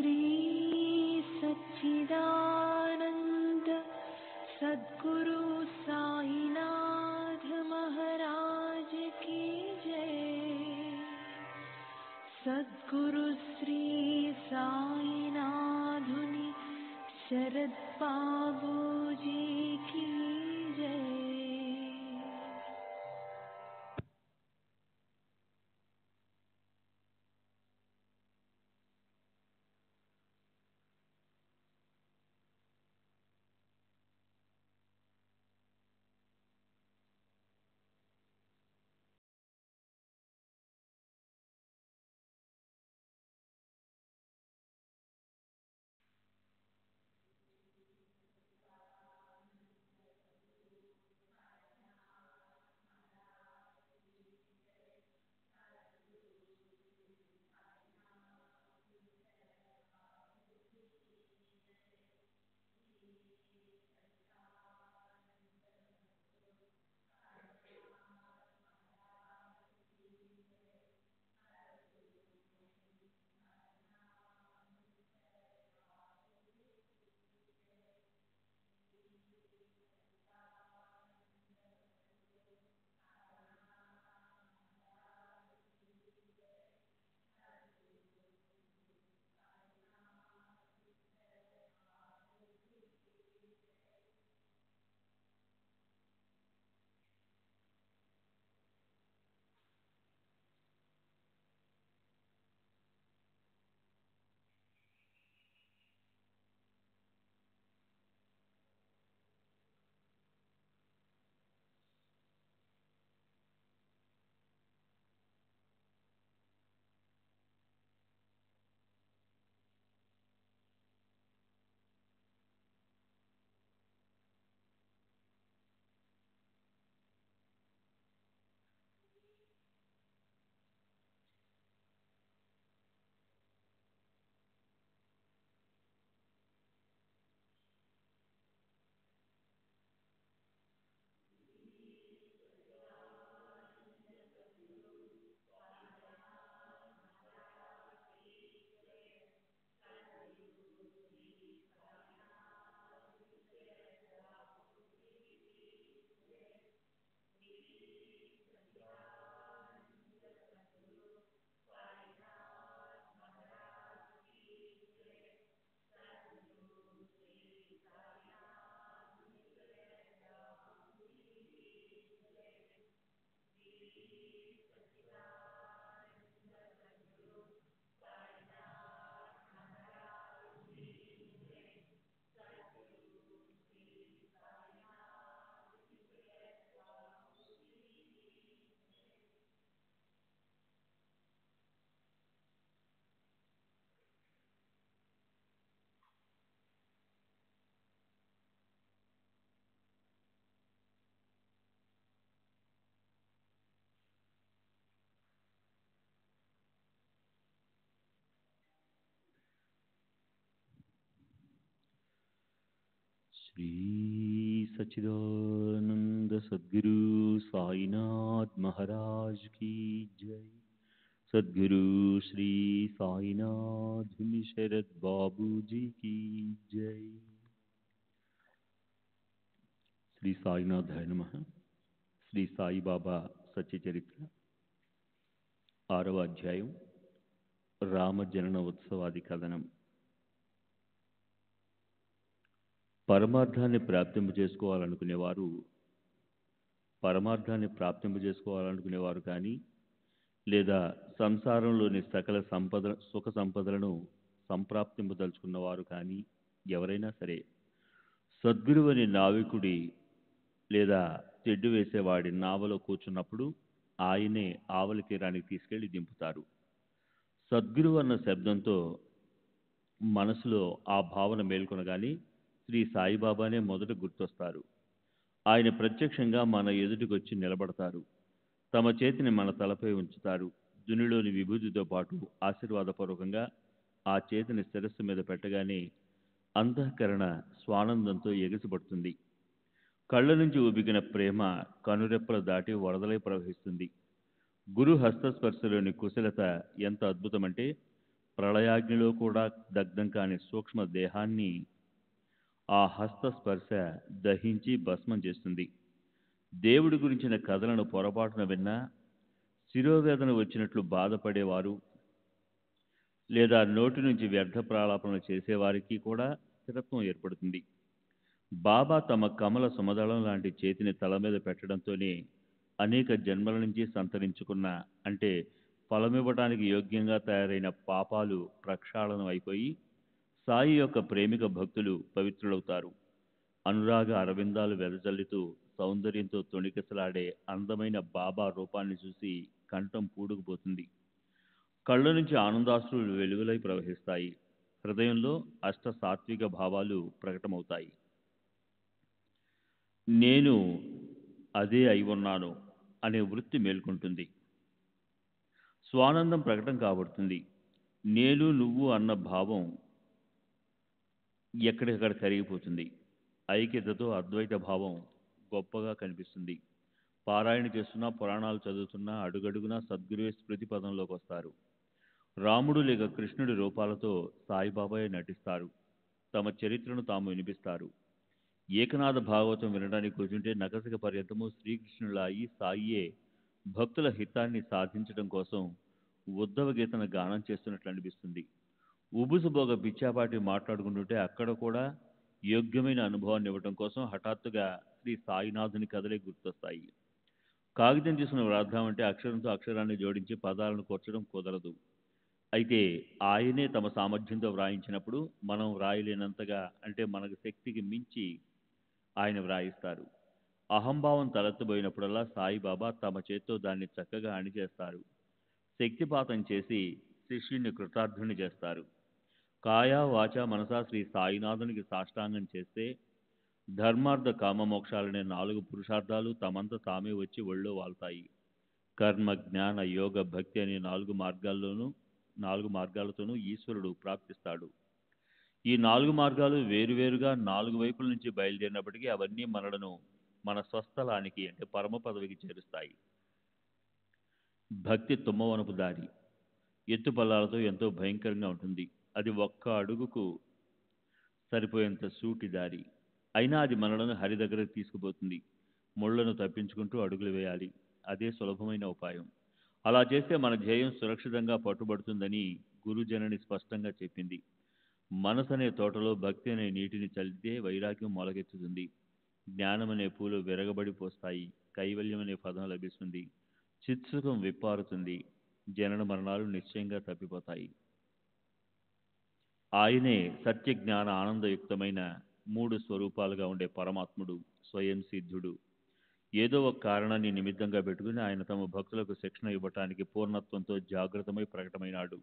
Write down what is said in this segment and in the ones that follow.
श्री सच्चिदानंद सद्गुरु साईनाथ महाराज की जय। सद्गुरु श्री साईनाथुनि शरद बाबू जी की जय। श्री सच्चिदानंद सद्गुरु साईनाथ महाराज की जय। सद्गुरु श्री साईनाथ शरद बाबू जी की जय। శ్రీ సాయినాథాయ నమః. శ్రీ సాయిబాబా సత్యచరిత్ర 6వ అధ్యాయం రామజనన ఉత్సవాది కథనం. పరమార్థాన్ని ప్రాప్తింపజేసుకోవాలనుకునేవారు కానీ లేదా సంసారంలోని సకల సుఖ సంపదలను సంప్రాప్తింపదలుచుకున్నవారు కానీ ఎవరైనా సరే సద్గురువని నావికుడి లేదా తెడ్డు వేసేవాడి నావలో కూర్చున్నప్పుడు ఆయనే ఆవలి తీరానికి తీసుకెళ్లి దింపుతారు. సద్గురు అన్న శబ్దంతో మనసులో ఆ భావన మేల్కొనగానే శ్రీ సాయిబాబానే మొదట గుర్తొస్తారు. ఆయన ప్రత్యక్షంగా మన ఎదుటికొచ్చి నిలబడతారు. తమ చేతిని మన తలపై ఉంచుతారు. దునిలోని విభూతితో పాటు ఆశీర్వాదపూర్వకంగా ఆ చేతిని శిరస్సు మీద పెట్టగానే అంతఃకరణ స్వానందంతో ఎగిసిపడుతుంది. కళ్ళ నుంచి ఉబికిన ప్రేమ కనురెప్పల దాటి వరదలై ప్రవహిస్తుంది. గురు హస్తస్పర్శలోని కుశలత ఎంత అద్భుతమంటే ప్రళయాగ్నిలో కూడా దగ్ధం కాని సూక్ష్మ దేహాన్ని ఆ హస్తస్పర్శ దహించి భస్మం చేస్తుంది. దేవుడి గురించిన కథలను పొరపాటున విన్నా శిరోవేదన వచ్చినట్లు బాధపడేవారు లేదా నోటి నుంచి వ్యర్థ ప్రాలాపనలు చేసేవారికి కూడా స్థిరత్వం ఏర్పడుతుంది. బాబా తమ కమల సుమదళం లాంటి చేతిని తల మీద పెట్టడంతోనే అనేక జన్మల నుంచి సంతరించుకున్న, అంటే ఫలమివ్వటానికి యోగ్యంగా తయారైన పాపాలు ప్రక్షాళనం అయిపోయి సాయి యొక్క ప్రేమిక భక్తులు పవిత్రులవుతారు. అనురాగ అరవిందాలు వెదజల్లుతూ సౌందర్యంతో తొణికిసలాడే అందమైన బాబా రూపాన్ని చూసి కంఠం పూడుకుపోతుంది. కళ్ళ నుంచి ఆనందాశ్రులు వెలుగులై ప్రవహిస్తాయి. హృదయంలో అష్ట సాత్విక భావాలు ప్రకటమవుతాయి. నేను అదే అయి ఉన్నాను అనే వృత్తి మేల్కొంటుంది. స్వానందం ప్రకటన కాబడుతుంది. నేను నువ్వు అన్న భావం ఎక్కడికక్కడ కరిగిపోతుంది. ఐక్యతతో అద్వైత భావం గొప్పగా కనిపిస్తుంది. పారాయణ చేస్తున్నా, పురాణాలు చదువుతున్నా అడుగడుగునా సద్గురువే స్మృతి పదంలోకి వస్తారు. రాముడు లేక కృష్ణుడి రూపాలతో సాయిబాబాయే నటిస్తారు. తమ చరిత్రను తాము వినిపిస్తారు. ఏకనాథ భాగవతం వినడానికి కూర్చుంటే నకసిక పర్యంతము శ్రీకృష్ణులా ఈ సాయియే భక్తుల హితాన్ని సాధించడం కోసం ఉద్ధవ గీతను గానం చేస్తున్నట్లు అనిపిస్తుంది. ఉబుసుబోగ పిచ్చాపాటి మాట్లాడుకుంటుంటే అక్కడ కూడా యోగ్యమైన అనుభవాన్ని ఇవ్వడం కోసం హఠాత్తుగా శ్రీ సాయినాథుని కథలే గుర్తొస్తాయి. కాగితం తీసుకుని వ్రాద్దామంటే అక్షరంతో అక్షరాన్ని జోడించి పదాలను కూర్చడం కుదరదు. అయితే ఆయనే తమ సామర్థ్యంతో వ్రాయించినప్పుడు మనం వ్రాయలేనంతగా, అంటే మనకు శక్తికి మించి ఆయన వ్రాయిస్తారు. అహంభావం తలెత్తబోయినప్పుడల్లా సాయిబాబా తమ చేత్తో దాన్ని చక్కగా అణిచేస్తారు. శక్తిపాతం చేసి శిష్యుణ్ణి కృతార్థుని చేస్తారు. కాయా వాచ మనసా శ్రీ సాయినాథునికి సాష్టాంగం చేస్తే ధర్మార్థ కామ మోక్షాలనే 4 పురుషార్థాలు తమంత తామే వచ్చి ఒళ్ళో వాళ్తాయి. కర్మ, జ్ఞాన, యోగ, భక్తి అనే 4 మార్గాలతోనూ ఈశ్వరుడు ప్రాప్తిస్తాడు. ఈ 4 మార్గాలు వేరువేరుగా 4 వైపుల నుంచి బయలుదేరినప్పటికీ అవన్నీ మనలను మన స్వస్థలానికి, అంటే పరమ పదవికి చేరుస్తాయి. భక్తి తుమ్మవనపు దారి ఎత్తుపల్లాలతో ఎంతో భయంకరంగా ఉంటుంది. అది ఒక్క అడుగుకు సరిపోయేంత సూటి దారి. అయినా అది మనలను హరి దగ్గరకు తీసుకుపోతుంది. ముళ్లను తప్పించుకుంటూ అడుగులు వేయాలి. అదే సులభమైన ఉపాయం. అలా చేస్తే మన ధ్యేయం సురక్షితంగా పట్టుబడుతుందని గురుజనని స్పష్టంగా చెప్పింది. మనసు అనే తోటలో భక్తి అనే నీటిని చల్లితే వైరాగ్యం మొలకెత్తుతుంది. జ్ఞానం అనే పూలు విరగబడిపోస్తాయి. కైవల్యం అనే పదం లభిస్తుంది. చిత్సుఖం విప్పారుతుంది. జనన మరణాలు నిశ్చయంగా తప్పిపోతాయి. ఆయనే సత్య జ్ఞాన ఆనందయుక్తమైన 3 స్వరూపాలుగా ఉండే పరమాత్ముడు, స్వయం సిద్ధుడు. ఏదో ఒక కారణాన్ని నిమిత్తంగా పెట్టుకుని ఆయన తమ భక్తులకు శిక్షణ ఇవ్వటానికి పూర్ణత్వంతో జాగృతమై ప్రకటమైనాడు.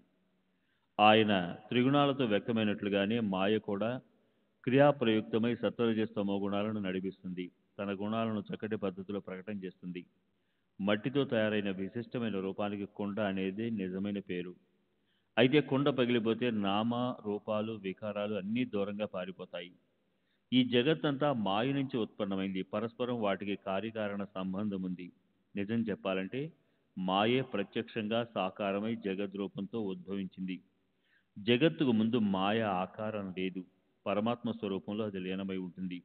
ఆయన త్రిగుణాలతో వ్యక్తమైనట్లుగానే మాయ కూడా క్రియాప్రయుక్తమై సత్వరజస్తమో గుణాలను నడిపిస్తుంది. తన గుణాలను చక్కటి పద్ధతిలో ప్రకటన చేస్తుంది. మట్టితో తయారైన విశిష్టమైన రూపానికి కుండ అనేది నిజమైన పేరు. అయితే కుండ పగిలిపోతే నామ, రూపాలు, వికారాలు అన్నీ దూరంగా పారిపోతాయి. ఈ జగత్తంతా మాయ నుంచి ఉత్పన్నమైంది. పరస్పరం వాటికి కార్యకారణ సంబంధం ఉంది. నిజం చెప్పాలంటే మాయే ప్రత్యక్షంగా సాకారమై జగద్రూపంతో ఉద్భవించింది. జగత్తుకు ముందు మాయ ఆకారం లేదు. పరమాత్మ స్వరూపంలో అది లీనమై ఉంటుంది.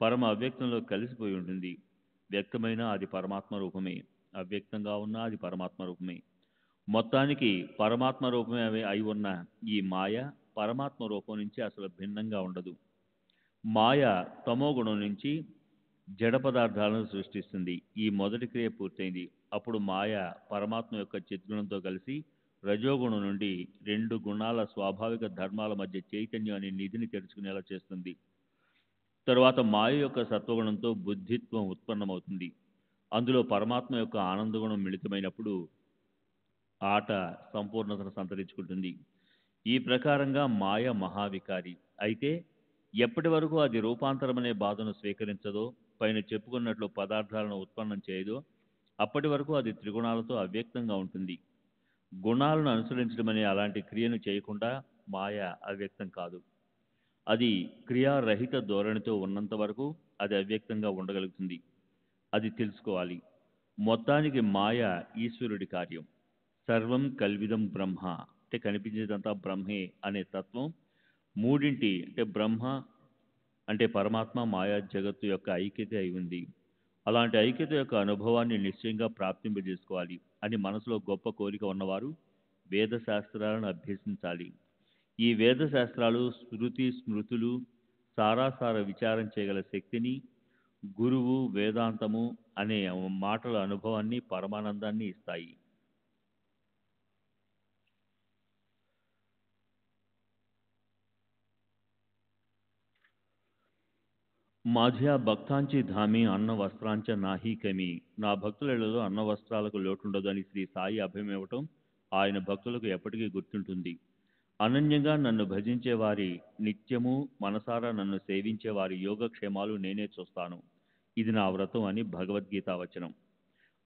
పరమ అవ్యక్తంలో కలిసిపోయి ఉంటుంది. వ్యక్తమైన అది పరమాత్మ రూపమే, అవ్యక్తంగా ఉన్నా అది పరమాత్మ రూపమే. మొత్తానికి పరమాత్మ రూపమే అయి ఉన్న ఈ మాయ పరమాత్మ రూపం నుంచి అసలు భిన్నంగా ఉండదు. మాయ తమో గుణం నుంచి జడ పదార్థాలను సృష్టిస్తుంది. ఈ మొదటి క్రియ పూర్తయింది. అప్పుడు మాయ పరమాత్మ యొక్క చిద్గుణంతో కలిసి రజోగుణం నుండి 2 గుణాల స్వాభావిక ధర్మాల మధ్య చైతన్యం అనే నిధిని తెరుచుకునేలా చేస్తుంది. తరువాత మాయ యొక్క సత్వగుణంతో బుద్ధిత్వం ఉత్పన్నమవుతుంది. అందులో పరమాత్మ యొక్క ఆనందగుణం మిళితమైనప్పుడు ఆట సంపూర్ణతను సంతరించుకుంటుంది. ఈ ప్రకారంగా మాయ మహావికారి. అయితే ఎప్పటి వరకు అది రూపాంతరమనే బాధను స్వీకరించదో, పైన చెప్పుకున్నట్లు పదార్థాలను ఉత్పన్నం చేయదో, అప్పటి వరకు అది త్రిగుణాలతో అవ్యక్తంగా ఉంటుంది. గుణాలను అనుసరించడమనే అలాంటి క్రియను చేయకుండా మాయ అవ్యక్తం కాదు. అది క్రియారహిత ధోరణితో ఉన్నంత వరకు అది అవ్యక్తంగా ఉండగలుగుతుంది. అది తెలుసుకోవాలి. మొత్తానికి మాయ ఈశ్వరుడి కార్యం. సర్వం కల్విదం బ్రహ్మ అంటే కనిపించేదంతా బ్రహ్మే అనే తత్వం మూడింటి అంటే బ్రహ్మ అంటే పరమాత్మ మాయా జగత్తు యొక్క ఐక్యత అయి ఉంది. అలాంటి ఐక్యత యొక్క అనుభవాన్ని నిశ్చయంగా ప్రాప్తింపజేసుకోవాలి అని మనసులో గొప్ప కోరిక ఉన్నవారు వేద శాస్త్రాలను అభ్యసించాలి. ఈ వేద శాస్త్రాలు శృతి స్మృతులు సారాసార విచారం చేయగల శక్తిని, గురువు వేదాంతము అనే మాటల అనుభవాన్ని పరమానందాన్ని ఇస్తాయి. माझ्या భక్తాంచి ధామి అన్న వస్త్రాంచ నాహి కమి. నా భక్తులలో అన్న వస్త్రాలకు లోటుండదు అని శ్రీ సాయి అభయమివ్వటం ఆయన భక్తులకు ఎప్పటికీ గుర్తుంటుంది. అనన్యంగా నన్ను భజించే వారి నిత్యము మనసారా నన్ను సేవించే వారి యోగక్షేమాలు నేనే చూస్తాను. ఇది నా వ్రతం అని భగవద్గీత వచనం.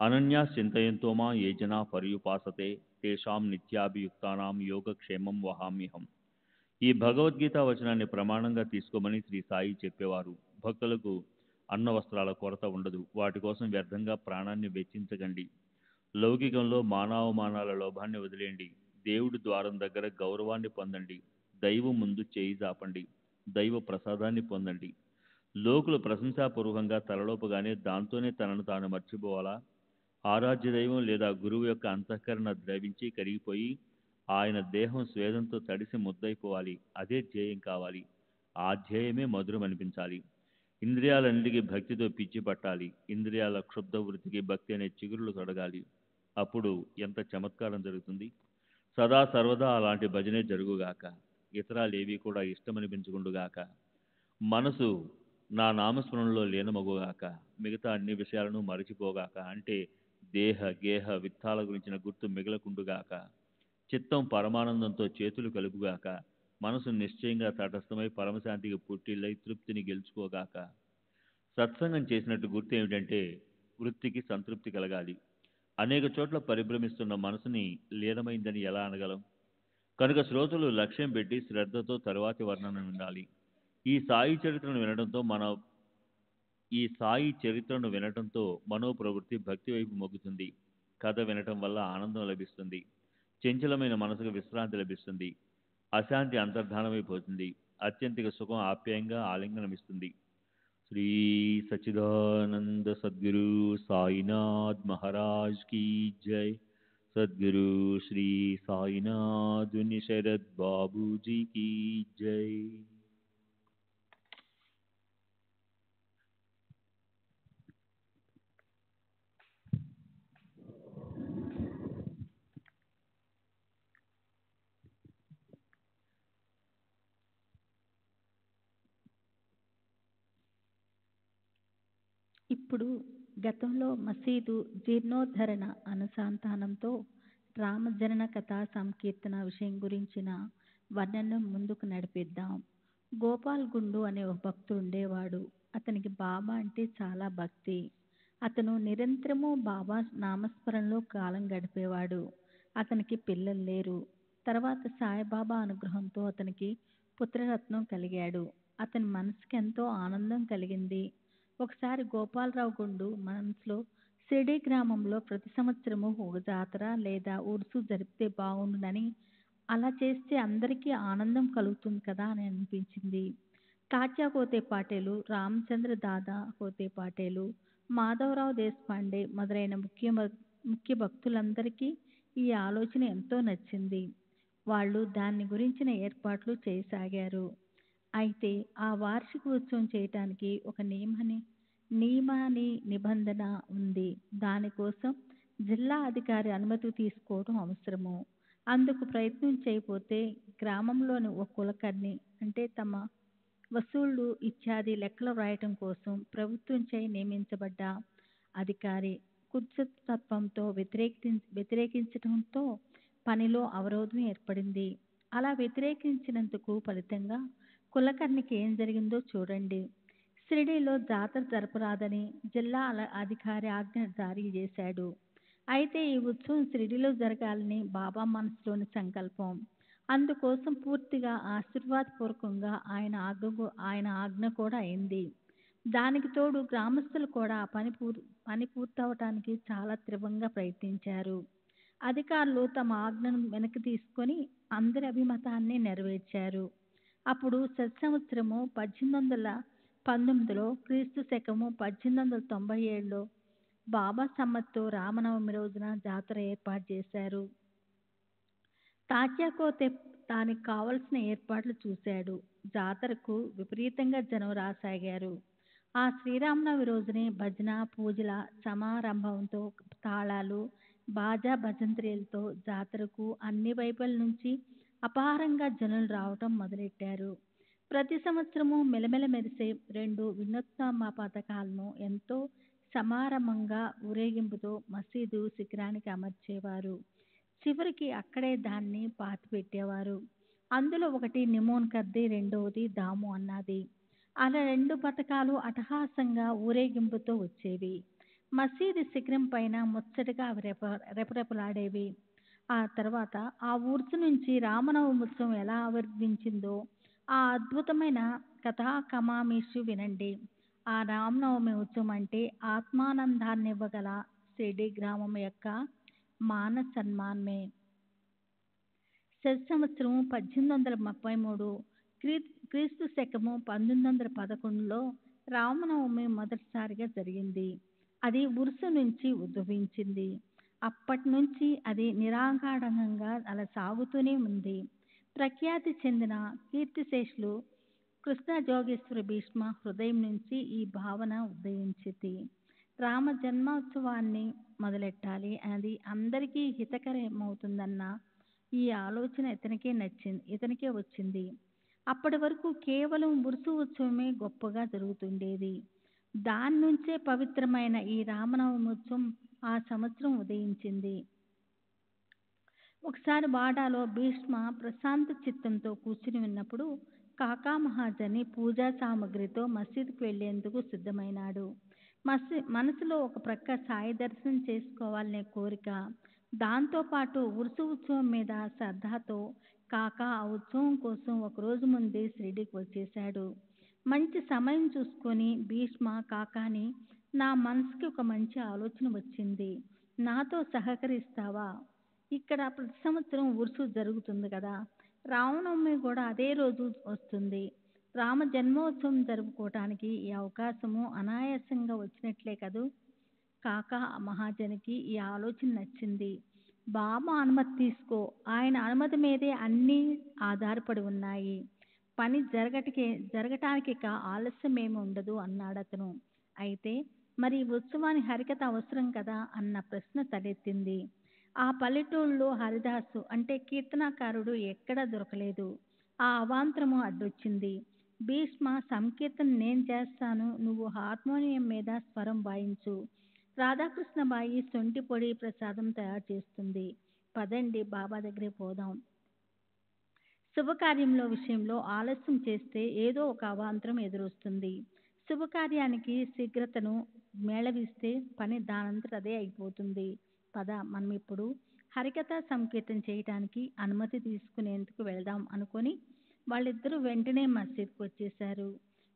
అనన్యా చింతయంతో మా ఏ జనా పర్యుపాసతే తేషాం నిత్యాభియుక్తానాం యోగక్షేమం వహామ్యహం. ఈ భగవద్గీత వచనాన్ని ప్రమాణంగా తీసుకోమని శ్రీ సాయి చెప్పేవారు. భక్తులకు అన్న వస్త్రాల కొరత ఉండదు. వాటి కోసం వ్యర్థంగా ప్రాణాన్ని వెచ్చించకండి. లౌకికంలో మానవమానాల లోభాన్ని వదిలేయండి. దేవుడి ద్వారం దగ్గర గౌరవాన్ని పొందండి. దైవం ముందు చేయి జాపండి. దైవ ప్రసాదాన్ని పొందండి. లోకులు ప్రశంసాపూర్వకంగా తలలోపగానే దాంతోనే తనను తాను మర్చిపోవాలా? ఆరాధ్య దైవం లేదా గురువు యొక్క అంతఃకరణ ద్రవించి కరిగిపోయి ఆయన దేహం స్వేదంతో తడిసి ముద్దయిపోవాలి. అదే ధ్యేయం కావాలి. ఆ ధ్యేయమే మధురం అనిపించాలి. ఇంద్రియాలన్నిటికీ భక్తితో పిచ్చి పట్టాలి. ఇంద్రియాల క్షుబ్ధ వృత్తికి భక్తి అనే చిగురులు తొడగాలి. అప్పుడు ఎంత చమత్కారం జరుగుతుంది. సదా సర్వదా అలాంటి భజనే జరుగుగాక. ఇతరాలేవి కూడా ఇష్టమనిపించుకుండుగాక. మనసు నా నామస్మరణలో లీనమగుగాక. మిగతా అన్ని విషయాలను మరచిపోగాక. అంటే దేహ గేహ విత్తాల గురించిన గుర్తు మిగలకుండుగాక. చిత్తం పరమానందంతో చేతులు కలుపుగాక. మనసు నిశ్చయంగా తటస్థమై పరమశాంతికి పుట్టిల్లై తృప్తిని గెలుచుకోగాక. సత్సంగం చేసినట్టు గుర్తు ఏమిటంటే వృత్తికి సంతృప్తి కలగాలి. అనేక చోట్ల పరిభ్రమిస్తున్న మనసుని లీనమైందని ఎలా అనగలం? కనుక శ్రోతలు లక్ష్యం పెట్టి శ్రద్ధతో తరువాతి వర్ణన వినాలి. ఈ సాయి చరిత్రను వినటంతో మనోప్రవృత్తి భక్తి వైపు మొగ్గుతుంది. కథ వినటం వల్ల ఆనందం లభిస్తుంది. చంచలమైన మనసుకు విశ్రాంతి లభిస్తుంది. అశాంతి అంతర్ధానమైపోతుంది. అత్యంతిక సుఖం ఆప్యాయంగా ఆలింగనమిస్తుంది. శ్రీ సచ్చిదానంద సద్గురు సాయినాథ్ మహారాజ్ కీ జై. సద్గురు శ్రీ సాయినాథ్ శరద్ బాబూజీ కీ జై. ఇప్పుడు గతంలో మసీదు జీర్ణోద్ధరణ అనుసంధానంతో రామజనన కథా సంకీర్తన విషయం గురించిన వర్ణన ముందుకు నడిపిద్దాం. గోపాల్ గుండు అనే ఒక భక్తుడు ఉండేవాడు. అతనికి బాబా అంటే చాలా భక్తి. అతను నిరంతరము బాబా నామస్మరణలో కాలం గడిపేవాడు. అతనికి పిల్లలు లేరు. తర్వాత సాయిబాబా అనుగ్రహంతో అతనికి పుత్రరత్నం కలిగాడు. అతని మనసుకి ఎంతో ఆనందం కలిగింది. ఒకసారి గోపాలరావు గుండు మనసులో షిరిడీ గ్రామంలో ప్రతి సంవత్సరము ఒక జాతర లేదా ఉరుసు జరిపితే బాగుండునని, అలా చేస్తే అందరికీ ఆనందం కలుగుతుంది కదా అని అనిపించింది. తాత్యా కోతే పాటేలు, రామచంద్ర దాదా కోతే పాటేలు, మాధవరావు దేశపాండే మొదలైన ముఖ్య భక్తులందరికీ ఈ ఆలోచన ఎంతో నచ్చింది. వాళ్ళు దాని గురించిన ఏర్పాట్లు చేయసాగారు. అయితే ఆ వార్షిక ఉత్సవం చేయటానికి ఒక నిబంధన ఉంది. దానికోసం జిల్లా అధికారి అనుమతి తీసుకోవడం అవసరము. అందుకు ప్రయత్నం చేయకపోతే గ్రామంలోని ఒక కులకర్ణి అంటే తమ వసూళ్లు ఇత్యాది లెక్కలు వ్రాయటం కోసం ప్రభుత్వంచే నియమించబడ్డ అధికారి కుత్సితత్వంతో వ్యతిరేకించడంతో పనిలో అవరోధం ఏర్పడింది. అలా వ్యతిరేకించినందుకు ఫలితంగా కులకర్ణికి ఏం జరిగిందో చూడండి. షిరిడీలో జాతర జరపరాదని జిల్లా అధికారి ఆజ్ఞ జారీ చేశాడు. అయితే ఈ ఉత్సవం షిరిడీలో జరగాలని బాబా మనసులోని సంకల్పం. అందుకోసం పూర్తిగా ఆశీర్వాదపూర్వకంగా ఆయన ఆజ్ఞ కూడా అయింది. దానికి తోడు గ్రామస్తులు కూడా పని పూర్తవటానికి చాలా తీవ్రంగా ప్రయత్నించారు. అధికారులు తమ ఆజ్ఞను వెనక్కి తీసుకొని అందరి అభిమతాన్ని నెరవేర్చారు. అప్పుడు సంవత్సరము 1819లో క్రీస్తు శకము 1897లో బాబా సమ్మత్తో రామనవమి రోజున జాతర ఏర్పాటు చేశారు. తాత్యాకో దానికి కావలసిన ఏర్పాట్లు చూశాడు. జాతరకు విపరీతంగా జనం రాసాగారు. ఆ శ్రీరామనవమి రోజునే భజన పూజల సమారంభంతో తాళాలు బాజా భజంత్రీలతో జాతరకు అన్ని వైపుల నుంచి అపారంగా జనులు రావటం మొదలెట్టారు. ప్రతి సంవత్సరము మెలమెల మెరిసే 2 వినూత్న పథకాలను ఎంతో సమారంభంగా ఊరేగింపుతో మసీదు శిఖరానికి అమర్చేవారు. చివరికి అక్కడే దాన్ని పాతిపెట్టేవారు. అందులో ఒకటి నిమోన్ కద్ది, రెండవది దాము అన్నది. అలా 2 పథకాలు అట్టహాసంగా ఊరేగింపుతో వచ్చేవి. మసీదు శిఖరం పైన ముచ్చటగా అవి రెపరెపలాడేవి. ఆ తర్వాత ఆ ఊర్సు నుంచి రామనవమి ఉత్సవం ఎలా ఆవిర్భవించిందో ఆ అద్భుతమైన కథా కమామీషు వినండి. ఆ రామనవమి ఉత్సవం అంటే ఆత్మానందాన్నివ్వగల షిర్డీ గ్రామం యొక్క మాన సన్మానమే. సంవత్సరం 1833 క్రీస్తు శకము 1911లో రామనవమి మొదటిసారిగా జరిగింది. అది ఉరుసు నుంచి ఉద్భవించింది. అప్పటి నుంచి అది నిరాఘాటంగా అలా సాగుతూనే ఉంది. ప్రఖ్యాతి చెందిన కీర్తిశేషులు కృష్ణ జోగేశ్వర భీష్మ హృదయం నుంచి ఈ భావన ఉదయించింది. రామ జన్మోత్సవాన్ని మొదలెట్టాలి, అది అందరికీ హితకరమవుతుందన్న ఈ ఆలోచన ఇతనికే వచ్చింది. అప్పటి వరకు కేవలం ఉరుసు ఉత్సవమే గొప్పగా జరుగుతుండేది. దాని నుంచే పవిత్రమైన ఈ రామనవమి ఉత్సవం ఆ సంవత్సరం ఉదయించింది. ఒకసారి వాడాలో భీష్మ ప్రశాంత చిత్తంతో కూర్చుని ఉన్నప్పుడు కాకా మహాజని పూజా సామగ్రితో మసీదుకు వెళ్లేందుకు సిద్ధమైనాడు. మనసులో ఒక ప్రక్క సాయి దర్శనం చేసుకోవాలనే కోరిక, దాంతోపాటు ఉరుసు ఉత్సవం మీద శ్రద్ధతో కాకా ఆ ఉత్సవం కోసం ఒకరోజు ముందే షిరిడీకి వచ్చేశాడు. మంచి సమయం చూసుకొని భీష్మ కాకాని, నా మనసుకి ఒక మంచి ఆలోచన వచ్చింది, నాతో సహకరిస్తావా? ఇక్కడ ప్రతి సంవత్సరం ఉరుసు జరుగుతుంది కదా, రామనవమి కూడా అదే రోజు వస్తుంది. రామ జన్మోత్సవం జరుపుకోవటానికి ఈ అవకాశము అనాయాసంగా వచ్చినట్లే కదూ. కాకా మహాజనికి ఈ ఆలోచన నచ్చింది. బాబా అనుమతి తీసుకో, ఆయన అనుమతి మీదే అన్నీ ఆధారపడి ఉన్నాయి. పని జరగటానికి ఇక ఆలస్యమేమి ఉండదు అన్నాడతను. అయితే మరి ఉత్సవానికి హరికథ అవసరం కదా అన్న ప్రశ్న తలెత్తింది. ఆ పల్లెటూళ్ళలో హరిదాసు అంటే కీర్తనాకారుడు ఎక్కడా దొరకలేదు. ఆ అవాంతరము అడ్డొచ్చింది. భీష్మ, సంకీర్తన నేను చేస్తాను, నువ్వు హార్మోనియం మీద స్వరం వాయించు. రాధాకృష్ణబాయి సొంటి పొడి ప్రసాదం తయారు చేస్తుంది. పదండి బాబా దగ్గరికి పోదాం. శుభకార్యంలో విషయంలో ఆలస్యం చేస్తే ఏదో ఒక అవాంతరం ఎదురొస్తుంది. శుభకార్యానికి శీఘ్రతను మేళవిస్తే పని దానంతట అదే అయిపోతుంది. పద, మనం ఇప్పుడు హరికథ సంకీర్తన చేయటానికి అనుమతి తీసుకునేందుకు వెళ్దాం అనుకొని వాళ్ళిద్దరూ వెంటనే మసీదుకు వచ్చేశారు.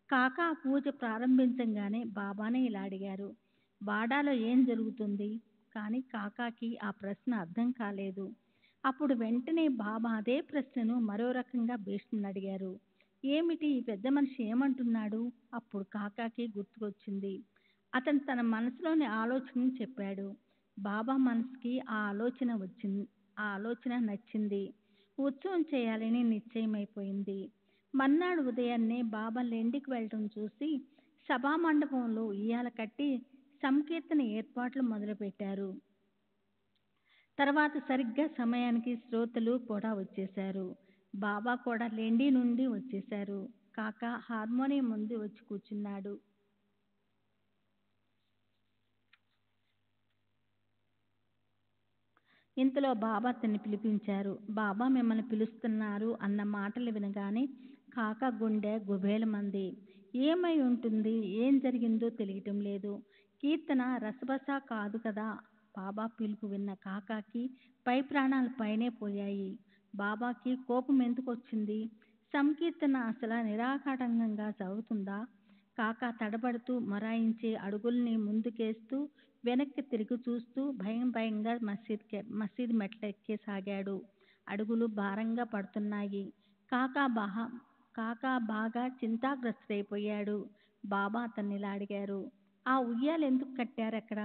కాకా పూజ ప్రారంభించగానే బాబానే ఇలా అడిగారు, వాడాలో ఏం జరుగుతుంది? కానీ కాకాకి ఆ ప్రశ్న అర్థం కాలేదు. అప్పుడు వెంటనే బాబా అదే ప్రశ్నను మరో రకంగా భీష్ముని అడిగారు. ఏమిటి ఈ పెద్ద మనిషి ఏమంటున్నాడు? అప్పుడు కాకాకి గుర్తుకొచ్చింది. అతను తన మనసులోని ఆలోచనను చెప్పాడు. బాబా మనసుకి ఆ ఆలోచన నచ్చింది. ఉత్సవం చేయాలని నిశ్చయమైపోయింది. మర్నాడు ఉదయాన్నే బాబా లెండికి వెళ్ళటం చూసి సభామండపంలో ఉయ్యాల కట్టి సంకీర్తన ఏర్పాట్లు మొదలుపెట్టారు. తర్వాత సరిగ్గా సమయానికి శ్రోతలు కూడా వచ్చేశారు. బాబా కూడా లెండి నుండి వచ్చేశారు. కాకా హార్మోనియం ముందు వచ్చి కూర్చున్నాడు. ఇంతలో బాబా అతన్ని పిలిపించారు. బాబా మిమ్మల్ని పిలుస్తున్నారు అన్న మాటలు వినగానే కాకా గుండె గుబేలమంది. ఏమై ఉంటుంది, ఏం జరిగిందో తెలియటం లేదు. కీర్తన రసబస కాదు కదా. బాబా పిలుపు విన్న కాకాకి పై ప్రాణాలు పైనే పోయాయి. బాబాకి కోపం ఎందుకు వచ్చింది? సంకీర్తన అసలు నిరాఘాటంగా సాగుతుందా? కాకా తడబడుతూ మొరాయించే అడుగుల్ని ముందుకేస్తూ వెనక్కి తిరిగి చూస్తూ భయంగా మసీద్ మెట్లు ఎక్కేసాగాడు. అడుగులు భారంగా పడుతున్నాయి. కాకా బాగా చింతాగ్రస్తుడైపోయాడు. బాబా అతన్ని ఇలా అడిగారు, ఆ ఉయ్యాలు ఎందుకు కట్టారు అక్కడ?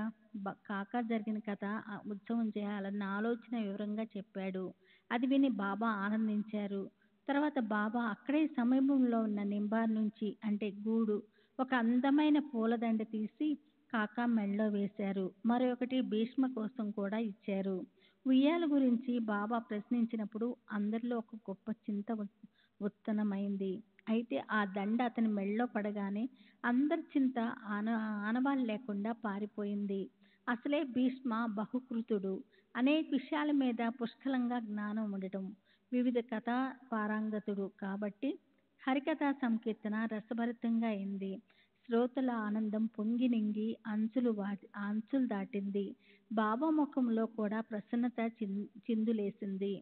కాకా జరిగిన కథ ఉత్సవం చేయాలన్న ఆలోచన వివరంగా చెప్పాడు. అది విని బాబా ఆనందించారు. తర్వాత బాబా అక్కడే సమీపంలో ఉన్న నింబార్ నుంచి అంటే గూడు ఒక అందమైన పూలదండ తీసి కాకా మెడలో వేశారు. మరొకటి భీష్మ కోసం కూడా ఇచ్చారు. ఉయ్యాల గురించి బాబా ప్రశ్నించినప్పుడు అందరిలో ఒక గొప్ప చింత ఉత్పన్నమైంది. అయితే ఆ దండ అతని మెడలో పడగానే అందరి చింత ఆనవాళ్ళు లేకుండా పారిపోయింది. అసలే భీష్మ బహుకృతుడు, అనేక విషయాల మీద పుష్కలంగా జ్ఞానం ఉండటం, వివిధ కథా పారంగతుడు కాబట్టి హరికథా సంకీర్తన రసభరితంగా అయింది. శ్రోతల ఆనందం పొంగి నింగి అంచులు దాటింది. బాబా ముఖంలో కూడా ప్రసన్నత చిందులేసింది.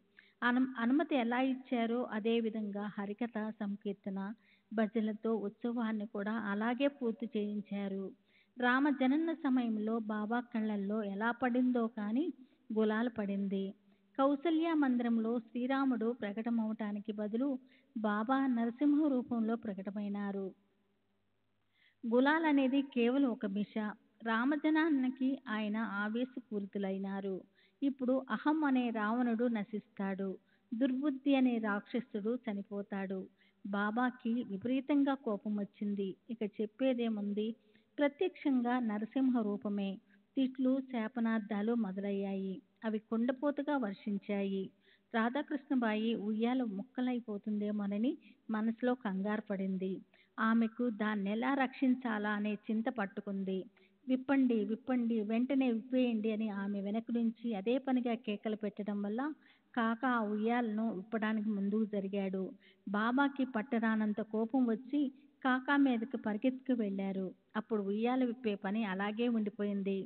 అనుమతి ఎలా ఇచ్చారో అదే విధంగా హరికథ సంకీర్తన భజనలతో ఉత్సవాన్ని కూడా అలాగే పూర్తి చేయించారు. రామ జనన సమయంలో బాబా కళ్ళల్లో ఎలా పడిందో కానీ గులాలు పడింది. కౌసల్య మందిరంలో శ్రీరాముడు ప్రకటమవటానికి బదులు బాబా నరసింహ రూపంలో ప్రకటమైనారు. గులాల్ అనేది కేవలం ఒక మిష. రామజనానికి ఆయన ఆవేశపూరితులైనారు. ఇప్పుడు అహం అనే రావణుడు నశిస్తాడు. దుర్బుద్ధి అనే రాక్షసుడు చనిపోతాడు. బాబాకి విపరీతంగా కోపం వచ్చింది. ఇక చెప్పేదేముంది? ప్రత్యక్షంగా నరసింహ రూపమే. తిట్లు శాపనార్థాలు మొదలయ్యాయి. అవి కొండపోతుగా వర్షించాయి. రాధాకృష్ణబాయి ఉయ్యాల ముక్కలైపోతుందేమోనని మనసులో కంగారు పడింది. ఆమెకు దాన్నెలా రక్షించాలా అనే చింత పట్టుకుంది. విప్పండి విప్పండి, వెంటనే విప్పేయండి అని ఆమె వెనక నుంచి అదే పనిగా కేకలు పెట్టడం వల్ల కాక ఆ ఉయ్యాలను విప్పడానికి ముందుకు జరిగాడు. బాబాకి పట్టరానంత కోపం వచ్చి కాకా మీదకి పరిగెత్తుకు వెళ్ళారు. అప్పుడు ఉయ్యాల విప్పే పని అలాగే ఉండిపోయింది.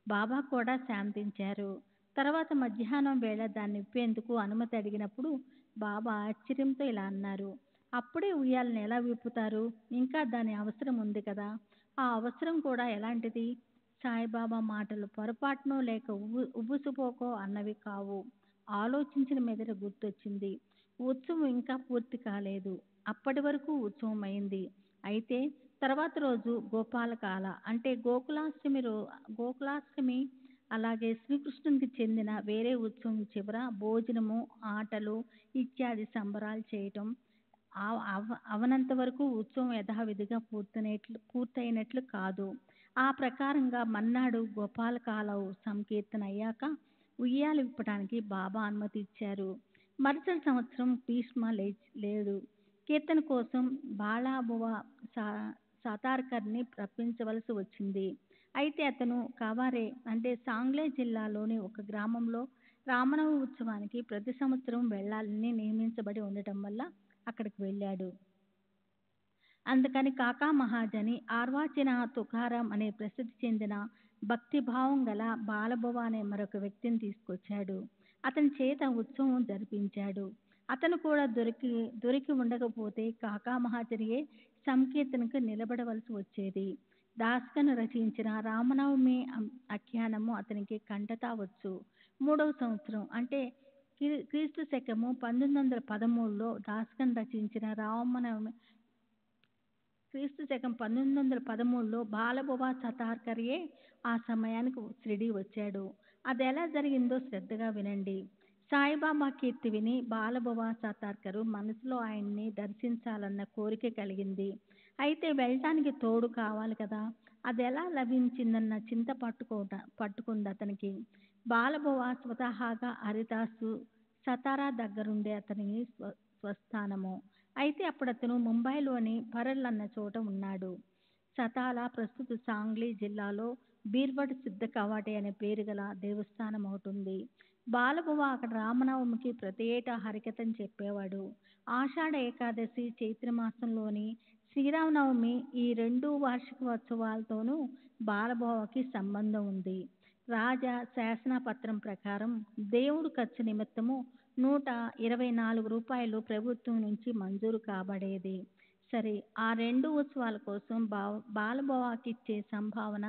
బాబా కూడా శాంతించారు. తర్వాత మధ్యాహ్నం వేళ దాన్ని విప్పేందుకు అనుమతి అడిగినప్పుడు బాబా ఆశ్చర్యంతో ఇలా అన్నారు, అప్పుడే ఉయ్యాలను ఎలా విప్పుతారు? ఇంకా దాని అవసరం ఉంది కదా. ఆ అవసరం కూడా ఎలాంటిది? సాయిబాబా మాటలు పొరపాటునో లేక ఉబ్బుసుపోకో అన్నవి కావు. ఆలోచించిన మెదట గుర్తొచ్చింది. ఉత్సవం ఇంకా పూర్తి కాలేదు. అప్పటి వరకు ఉత్సవం అయింది. అయితే తర్వాత రోజు గోపాలకాల అంటే గోకులాష్టమి అలాగే శ్రీకృష్ణునికి చెందిన వేరే ఉత్సవం చివర భోజనము, ఆటలు ఇత్యాది సంబరాలు చేయటం అవనంత వరకు ఉత్సవం యథావిధిగా పూర్తయినట్లు కాదు. ఆ ప్రకారంగా మన్నాడు గోపాలకాలవు సంకీర్తన అయ్యాక ఉయ్యాలు విప్పడానికి బాబా అనుమతి ఇచ్చారు. మరుసటి సంవత్సరం భీష్మ లేడు. కీర్తన కోసం బాలాబువ సాతార్కర్ని రప్పించవలసి వచ్చింది. అయితే అతను కవారే అంటే సాంగ్లే జిల్లాలోని ఒక గ్రామంలో రామనవమి ఉత్సవానికి ప్రతి సంవత్సరం వెళ్ళాలని నియమించబడి ఉండటం వల్ల అక్కడికి వెళ్ళాడు. అందుకని కాకా మహాజని ఆర్వాచిన తుకారాం అనే ప్రసిద్ధి చెందిన భక్తిభావం గల బాలబువ అనే మరొక వ్యక్తిని తీసుకొచ్చాడు. అతని చేత ఉత్సవం జరిపించాడు. అతను కూడా దొరికి ఉండకపోతే కాకా మహాజనియే సంకీర్తనకు నిలబడవలసి వచ్చేది. దాస్కన్ రచించిన రామనవమి ఆఖ్యానము అతనికి కంటతా వచ్చు. 3వ సంవత్సరం అంటే క్రీస్తు శకము 1913లో దాస్కన్ రచించిన రామనవమి క్రీస్తు శకం 1913లో బాలబువ సతార్కర్యే ఆ సమయానికి షిరిడీ వచ్చాడు. అది ఎలా జరిగిందో శ్రద్ధగా వినండి. సాయిబాబా కీర్తి విని బాలబువ సతార్కరు మనసులో ఆయన్ని దర్శించాలన్న కోరిక కలిగింది. అయితే వెళ్ళటానికి తోడు కావాలి కదా. అది ఎలా లభించిందన్న చింత పట్టుకుంది అతనికి. బాలబువ స్వతహాగా హరిదాసు సతారా దగ్గరుండే అతని స్వస్థానము. అయితే అప్పుడు అతను ముంబైలోని పరల్ అన్న చోట ఉన్నాడు. సతాలా ప్రస్తుత సాంగ్లీ జిల్లాలో బీర్వడ్ సిద్ధ కవాటే అనే పేరు గల దేవస్థానం అవుతుంది. బాలబువ అక్కడ రామనవమికి ప్రతి ఏటా హరికథం చెప్పేవాడు. ఆషాఢ ఏకాదశి చైత్రమాసంలోని శ్రీరామనవమి ఈ 2 వార్షికోత్సవాలతోనూ బాలబువకి సంబంధం ఉంది. రాజా శాసనపత్రం ప్రకారం దేవుడు ఖర్చు నిమిత్తము 124 రూపాయలు ప్రభుత్వం నుంచి మంజూరు కాబడేది. సరే, ఆ 2 ఉత్సవాల కోసం బాలబువకి ఇచ్చే సంభావన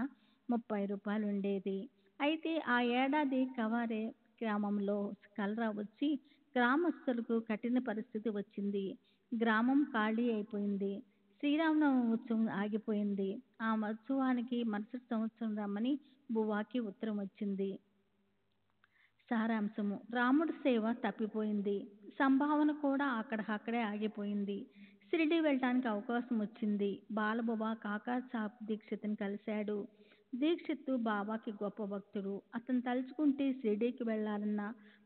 రూపాయలు ఉండేది. అయితే ఆ ఏడాది కవారే గ్రామంలో కలరా వచ్చి గ్రామస్తులకు కఠిన పరిస్థితి వచ్చింది. గ్రామం ఖాళీ అయిపోయింది. శ్రీరామనవమి ఉత్సవం ఆగిపోయింది. ఆ ఉత్సవానికి మరుసటి సంవత్సరం రమ్మని బువ్వాకి ఉత్తరం వచ్చింది. సారాంశము: రాముడి సేవ తప్పిపోయింది. సంభావన కూడా అక్కడే ఆగిపోయింది. షిరిడి వెళ్ళటానికి అవకాశం వచ్చింది. బాలబువ్వ కాకా సాహెబ్ దీక్షిత్ని కలిశాడు. దీక్షిత్ బాబాకి గొప్ప భక్తుడు. అతను తలుచుకుంటే షిరిడీకి వెళ్ళాలన్న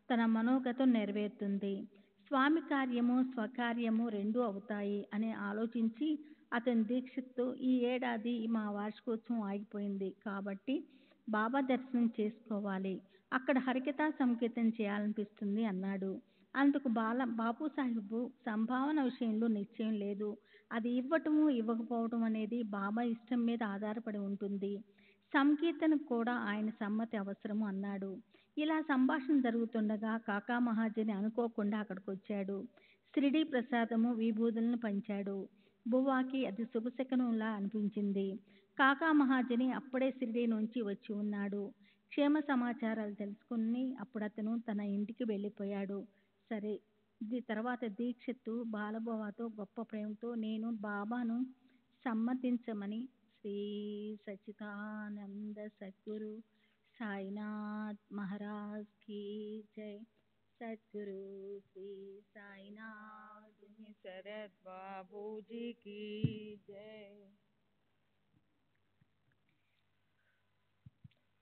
తన మనోగతం నెరవేరుతుంది. స్వామి కార్యము స్వకార్యము రెండూ అవుతాయి అని ఆలోచించి అతను దీక్షిత్, ఈ ఏడాది మా వార్షికోత్సవం ఆగిపోయింది కాబట్టి బాబా దర్శనం చేసుకోవాలి, అక్కడ హరికథా సంకీర్తన చేయాలనిపిస్తుంది అన్నాడు. అందుకు బాపు సాహెబు, సంభావన విషయంలో నిశ్చయం లేదు. అది ఇవ్వటము ఇవ్వకపోవటం అనేది బాబా ఇష్టం మీద ఆధారపడి ఉంటుంది. సంకీర్తనకు కూడా ఆయన సమ్మతి అవసరము అన్నాడు. ఇలా సంభాషణ జరుగుతుండగా కాకా మహాజని అనుకోకుండా అక్కడికి వచ్చాడు. షిరిడీ ప్రసాదము విభూతులను పంచాడు. బువ్వాకి అది శుభశకనంలా అనిపించింది. కాకా మహాజని అప్పుడే షిరిడీ నుంచి వచ్చి ఉన్నాడు. క్షేమ సమాచారాలు తెలుసుకుని అప్పుడు అతను తన ఇంటికి వెళ్ళిపోయాడు. సరే, తర్వాత దీక్షిత్ బాలబువ్వతో గొప్ప ప్రేమతో నేను బాబాను సమ్మతించమని శ్రీ సచ్చిదానంద సద్గురు సాయినాథ్ మహారాజ్ की जय। सद्गुरु श्री साईनाथ శరత్ బాబూజీకి జై.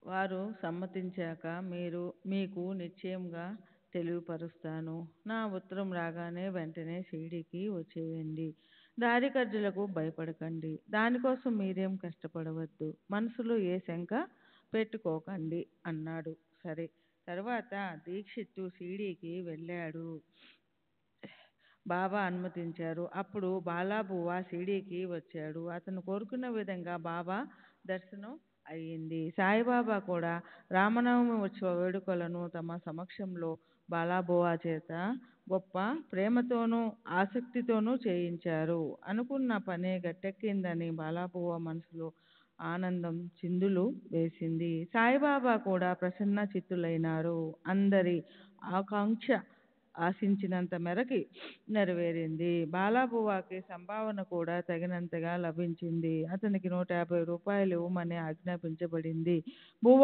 వారు సమ్మతించాక మీకు నిశ్చయంగా తెలియపరుస్తాను. నా ఉత్తరం రాగానే వెంటనే షిరిడీకి వచ్చేయండి. దారి ఖర్చులకు భయపడకండి. దానికోసం మీరేం కష్టపడవద్దు. మనసులో ఏ శంక పెట్టుకోకండి అన్నాడు. సరే, తర్వాత దీక్షిత్ షిరిడీకి వెళ్ళాడు. బాబా అనుమతించారు. అప్పుడు బాలాబువ్వ షిరిడీకి వచ్చాడు. అతను కోరుకున్న విధంగా బాబా దర్శనం అయ్యింది. సాయిబాబా కూడా రామనవమి ఉత్సవ వేడుకలను తమ సమక్షంలో బాలాబువ్వ చేత గొప్ప ప్రేమతోనూ ఆసక్తితోనూ చేయించారు. అనుకున్న పనే గట్టెక్కిందని బాలాబువ్వ మనసులో ఆనందం చిందులు వేసింది. సాయిబాబా కూడా ప్రసన్న చిత్తులైనారు. అందరి ఆకాంక్ష ఆశించినంత మేరకి నెరవేరింది. బాలాబువ్వకి సంభావన కూడా తగినంతగా లభించింది. అతనికి 150 రూపాయలు ఇవ్వమని ఆజ్ఞాపించబడింది. బువ్వ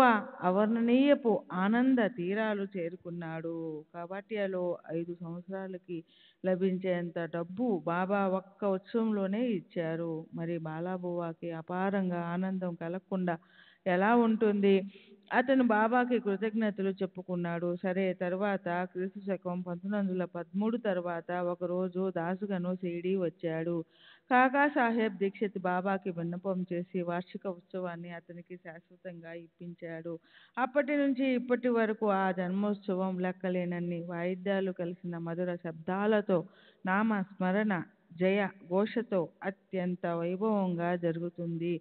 అవర్ణనీయపు ఆనంద తీరాలు చేరుకున్నాడు. కవాట్యలో 5 సంవత్సరాలకి లభించేంత డబ్బు బాబా ఒక్క ఉత్సవంలోనే ఇచ్చారు. మరి బాలాబువ్వకి అపారంగా ఆనందం కలగకుండా ఎలా ఉంటుంది? అతను బాబాకి కృతజ్ఞతలు చెప్పుకున్నాడు. సరే, తర్వాత క్రీస్తు శకం 1913 తర్వాత ఒకరోజు దాసుగను షిరిడీ వచ్చాడు. కాకా సాహెబ్ దీక్షిత్ బాబాకి విన్నపం చేసి వార్షిక ఉత్సవాన్ని అతనికి శాశ్వతంగా ఇప్పించాడు. అప్పటి నుంచి ఇప్పటి వరకు ఆ జన్మోత్సవం లెక్కలేనన్ని వాయిద్యాలు కలిసిన మధుర శబ్దాలతో, నామ స్మరణ జయ ఘోషతో అత్యంత వైభవంగా జరుగుతుంది.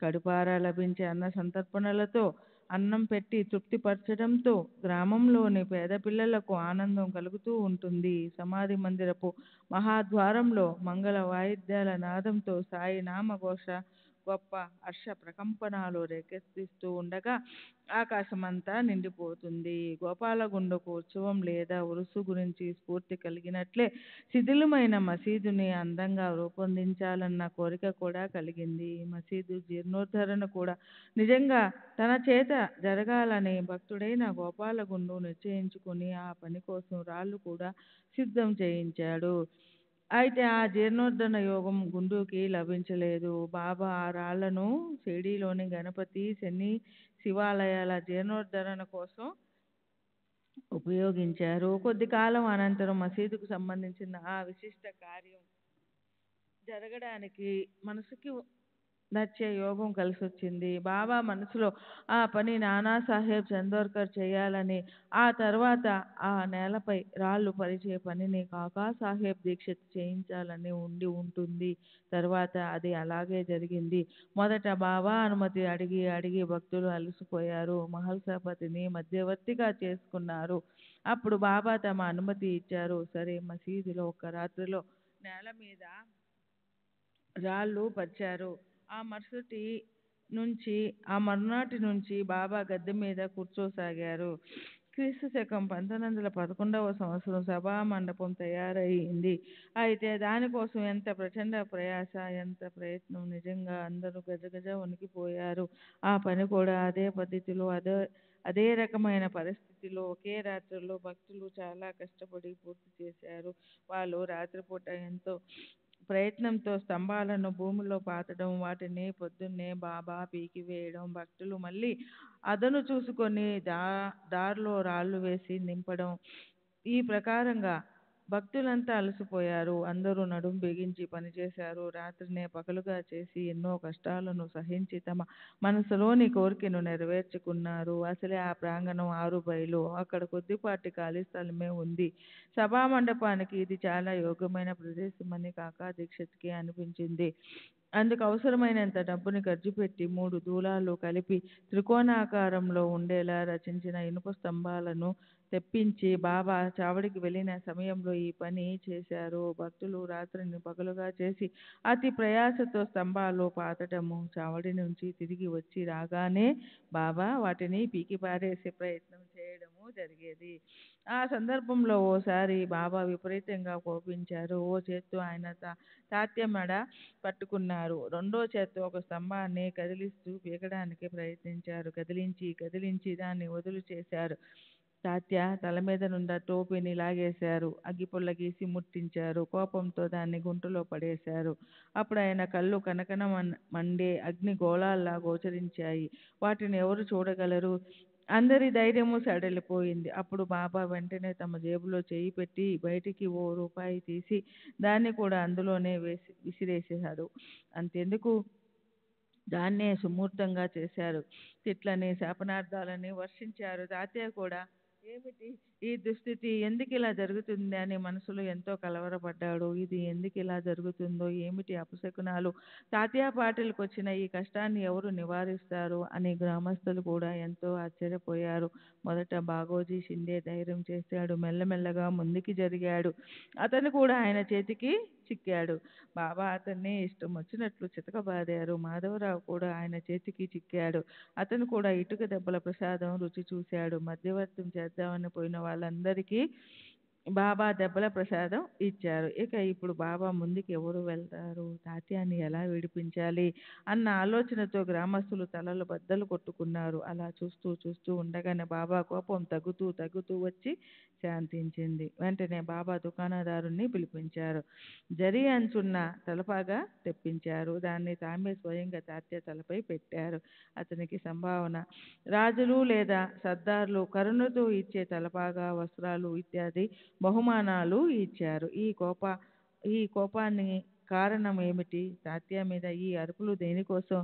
కడుపారా లభించే అన్న సంతర్పణలతో, అన్నం పెట్టి తృప్తిపరచడంతో గ్రామంలోని పేద పిల్లలకు ఆనందం కలుగుతూ ఉంటుంది. సమాధి మందిరపు మహాద్వారంలో మంగళ వాయిద్యాల నాదంతో సాయి నామఘోష గొప్ప హర్ష ప్రకంపనాలు రేకెత్తిస్తూ ఉండగా ఆకాశమంతా నిండిపోతుంది. గోపాలగుండకు ఉత్సవం లేదా ఉరుసు గురించి స్ఫూర్తి కలిగినట్లే శిథిలమైన మసీదుని అందంగా రూపొందించాలన్న కోరిక కూడా కలిగింది. మసీదు జీర్ణోద్ధరణ కూడా నిజంగా తన చేత జరగాలని భక్తుడైన గోపాలగుండు నిశ్చయించుకుని ఆ పని కోసం రాళ్ళు కూడా సిద్ధం చేయించాడు. అయితే ఆ జీర్ణోద్ధరణ యోగం గుండుకి లభించలేదు. బాబా ఆ రాళ్లను షిరిడీలోని గణపతి, శని శివాలయాల జీర్ణోద్ధరణ కోసం ఉపయోగించారు. కొద్ది కాలం అనంతరం మసీదుకు సంబంధించిన ఆ విశిష్ట కార్యం జరగడానికి మనసుకి నచ్చే యోగం కలిసొచ్చింది. బాబా మనసులో ఆ పని నానాసాహెబ్ చందోర్కర్ చేయాలని, ఆ తర్వాత ఆ నేలపై రాళ్ళు పరిచే పనిని కాకా సాహెబ్ దీక్షిత్ చేయించాలని ఉండి ఉంటుంది. తర్వాత అది అలాగే జరిగింది. మొదట బాబా అనుమతి అడిగి అడిగి భక్తులు అలసిపోయారు. మహల్సాపతిని మధ్యవర్తిగా చేసుకున్నారు. అప్పుడు బాబా తమ అనుమతి ఇచ్చారు. సరే, మసీదులో ఒక రాత్రిలో నేల మీద రాళ్ళు పరిచారు. ఆ మరుసటి నుంచి ఆ మరునాటి నుంచి బాబా గద్దె మీద కూర్చోసాగారు. క్రీస్తు శకం 1911వ సంవత్సరం సభా మండపం తయారయింది. అయితే దానికోసం ఎంత ప్రచండ ప్రయాస, ఎంత ప్రయత్నం! నిజంగా అందరూ గజగజ వణికిపోయారు. ఆ పని కూడా అదే పద్ధతిలో, అదే రకమైన పరిస్థితిలో ఒకే రాత్రిలో భక్తులు చాలా కష్టపడి పూర్తి చేశారు. వాళ్ళు రాత్రిపూట ఎంతో ప్రయత్నంతో స్తంభాలను భూమిలో పాతడం, వాటిని పొద్దున్నే బాబా పీకివేయడం, భక్తులు మళ్ళీ అదను చూసుకొని దారిలో రాళ్ళు వేసి నింపడం, ఈ ప్రకారంగా భక్తులంతా అలసిపోయారు. అందరూ నడుం బిగించి పనిచేశారు. రాత్రినే పగలుగా చేసి ఎన్నో కష్టాలను సహించి తమ మనసులోని కోరికను నెరవేర్చుకున్నారు. అసలే ఆ ప్రాంగణం 6 బైలు. అక్కడ కొద్దిపాటి ఖాళీ స్థలమే ఉంది. సభా మండపానికి ఇది చాలా యోగ్యమైన ప్రదేశమని కాకా దీక్షిత్కి అనిపించింది. అందుకు అవసరమైనంత డబ్బుని ఖర్చు పెట్టి 3 దూలాలు కలిపి త్రికోణాకారంలో ఉండేలా రచించిన ఇనుప స్తంభాలను తెప్పించి బాబా చావడికి వెళ్ళిన సమయంలో ఈ పని చేశారు. భక్తులు రాత్రిని పగలుగా చేసి అతి ప్రయాసతో స్తంభాలు పాతటము, చావడి నుంచి తిరిగి వచ్చి రాగానే బాబా వాటిని పీకి పారేసే ప్రయత్నం చేయడము జరిగేది. ఆ సందర్భంలో ఓసారి బాబా విపరీతంగా కోపించారు. ఓ చేత్తో ఆయన తాత్య మెడ పట్టుకున్నారు. రెండో చేత్తో ఒక స్తంభాన్ని కదిలిస్తూ పీకడానికి ప్రయత్నించారు. కదిలించి దాన్ని వదులు చేశారు. తాత్య తల మీద నుండి టోపీని లాగేశారు. అగ్గిపుల్ల గీసి ముట్టించారు. కోపంతో దాన్ని గుంటలో పడేశారు. అప్పుడు ఆయన కళ్ళు కనకన మండే అగ్ని గోళాల్లా గోచరించాయి. వాటిని ఎవరు చూడగలరు? అందరి ధైర్యము సడలిపోయింది. అప్పుడు బాబా వెంటనే తమ జేబులో చేయి పెట్టి బయటికి ₹1 తీసి దాన్ని కూడా అందులోనే విసిరేశాడు. అంతెందుకు, దాన్నే సుమూర్తంగా చేశారు. తిట్లని, శాపనార్థాలని వర్షించారు. తాతయ్య కూడా ఏమిటి ఈ దుస్థితి, ఎందుకిలా జరుగుతుంది అని మనసులో ఎంతో కలవరపడ్డాడు. ఇది ఎందుకిలా జరుగుతుందో, ఏమిటి అపశకునాలు, తాతయ్య పాటలకు వచ్చిన ఈ కష్టాన్ని ఎవరు నివారిస్తారు అని గ్రామస్తులు కూడా ఎంతో ఆశ్చర్యపోయారు. మొదట బాగోజీ షిండే ధైర్యం చేశాడు. మెల్లమెల్లగా ముందుకి జరిగాడు. అతను కూడా ఆయన చేతికి చిక్కాడు. బాబా అతన్ని ఇష్టం వచ్చినట్లు చితకబాదారు. మాధవరావు కూడా ఆయన చేతికి చిక్కాడు. అతను కూడా ఇటుక దెబ్బల ప్రసాదం రుచి చూశాడు. మధ్యవర్తం చేద్దామని పోయిన వాళ్ళందరికీ బాబా దెబ్బల ప్రసాదం ఇచ్చారు. ఇక ఇప్పుడు బాబా ముందుకి ఎవరు వెళ్తారు, తాత్యాన్ని ఎలా విడిపించాలి అన్న ఆలోచనతో గ్రామస్తులు తలలు బద్దలు కొట్టుకున్నారు. అలా చూస్తూ ఉండగానే బాబా కోపం తగ్గుతూ వచ్చి శాంతించింది. వెంటనే బాబా దుకాణదారుణ్ణి పిలిపించారు. జరి అంచున్న తలపాగా తెప్పించారు. దాన్ని తామే స్వయంగా తాత్య తలపై పెట్టారు. అతనికి సంభావన, రాజులు లేదా సర్దార్లు కరుణతో ఇచ్చే తలపాగా, వస్త్రాలు ఇత్యాది బహుమానాలు ఇచ్చారు. ఈ కోపాన్ని కారణం ఏమిటి? తాత్య మీద ఈ అరుపులు దేనికోసం?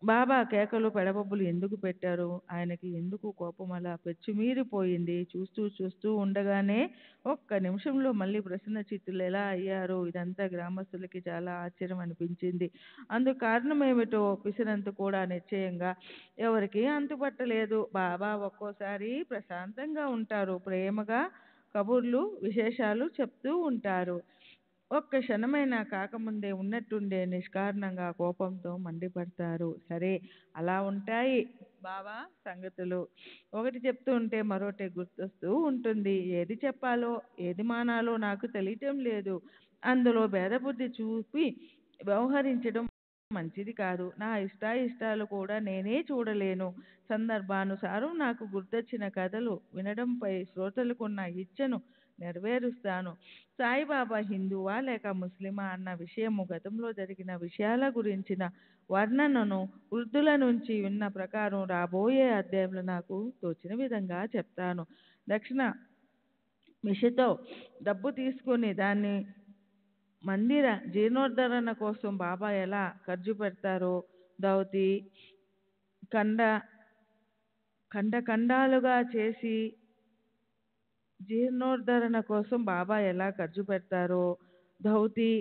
బాబా కేకలు, పెడబొబ్బులు ఎందుకు పెట్టారు? ఆయనకి ఎందుకు కోపం అలా పెచ్చుమీరిపోయింది? చూస్తూ ఉండగానే ఒక్క నిమిషంలో మళ్ళీ ప్రసన్న చిత్తులు ఎలా అయ్యారు? ఇదంతా గ్రామస్తులకి చాలా ఆశ్చర్యం అనిపించింది. అందుకు కారణం ఏమిటో పిసిరంత కూడా నిశ్చయంగా ఎవరికి అంతుపట్టలేదు. బాబా ఒక్కోసారి ప్రశాంతంగా ఉంటారు, ప్రేమగా కబుర్లు, విశేషాలు చెప్తూ ఉంటారు. ఒక్క క్షణమైనా కాకముందే ఉన్నట్టుండే నిష్కారణంగా కోపంతో మండిపడతారు. సరే, అలా ఉంటాయి బాబా సంగతులు. ఒకటి చెప్తూ ఉంటే మరోటి గుర్తొస్తూ ఉంటుంది. ఏది చెప్పాలో ఏది మానాలో నాకు తెలియటం లేదు. అందులో భేదబుద్ధి చూపి వ్యవహరించడం మంచిది కాదు. నా ఇష్టాయిష్టాలు కూడా నేనే చూడలేను. సందర్భానుసారం నాకు గుర్తొచ్చిన కథలు వినడంపై శ్రోతలకున్న ఇచ్చను నెరవేరుస్తాను. సాయిబాబా హిందువా లేక ముస్లిమా అన్న విషయము, గతంలో జరిగిన విషయాల గురించిన వర్ణనను వృద్ధుల నుంచి విన్న ప్రకారం రాబోయే అధ్యాయంలో నాకు తోచిన విధంగా చెప్తాను. దక్షిణ మిషతో డబ్బు తీసుకుని దాన్ని మందిర జీర్ణోద్ధరణ కోసం బాబా ఎలా ఖర్చు పెడతారో, దౌతి ఖండాలుగా చేసి జీర్ణోద్ధరణ కోసం బాబా ఎలా ఖర్చు పెడతారో, ధౌతి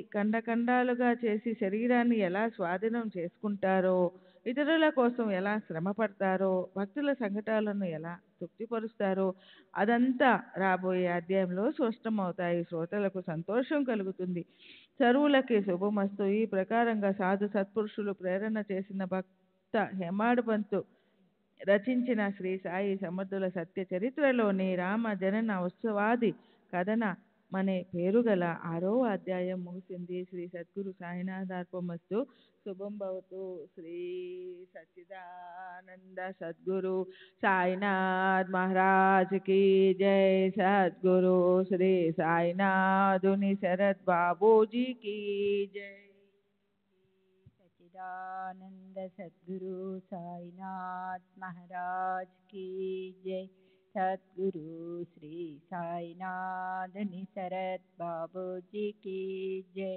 ఖండాలుగా చేసి శరీరాన్ని ఎలా స్వాధీనం చేసుకుంటారో, ఇతరుల కోసం ఎలా శ్రమ పడతారో, భక్తుల సంకటాలను ఎలా తృప్తిపరుస్తారో అదంతా రాబోయే అధ్యాయంలో స్పష్టమవుతాయి. శ్రోతలకు సంతోషం కలుగుతుంది, సర్వులకి శుభమస్తు. ఈ ప్రకారంగా సాధు సత్పురుషులు ప్రేరణ చేసిన గుప్త హేమాడ్ పంతు రచించిన శ్రీ సాయి సమర్థుల సత్య చరిత్రలోని రామ జనన ఉత్సవాది కథన అనే పేరు గల 6వ అధ్యాయం ముగిసింది. శ్రీ సద్గురు సాయినాథార్పమస్తు. శుభం భవతు. శ్రీ సచ్చిదానంద సద్గురు సాయినాథ్ మహారాజ్ की जय. सद्गुरु श्री साईनाथुनि शरद बाबूजी की जय. सच्चिदानंद सद्गुरु साईनाथ महाराज की जय. सद्गुरु श्री साईनाथुनि शरद बाबूजी की जय.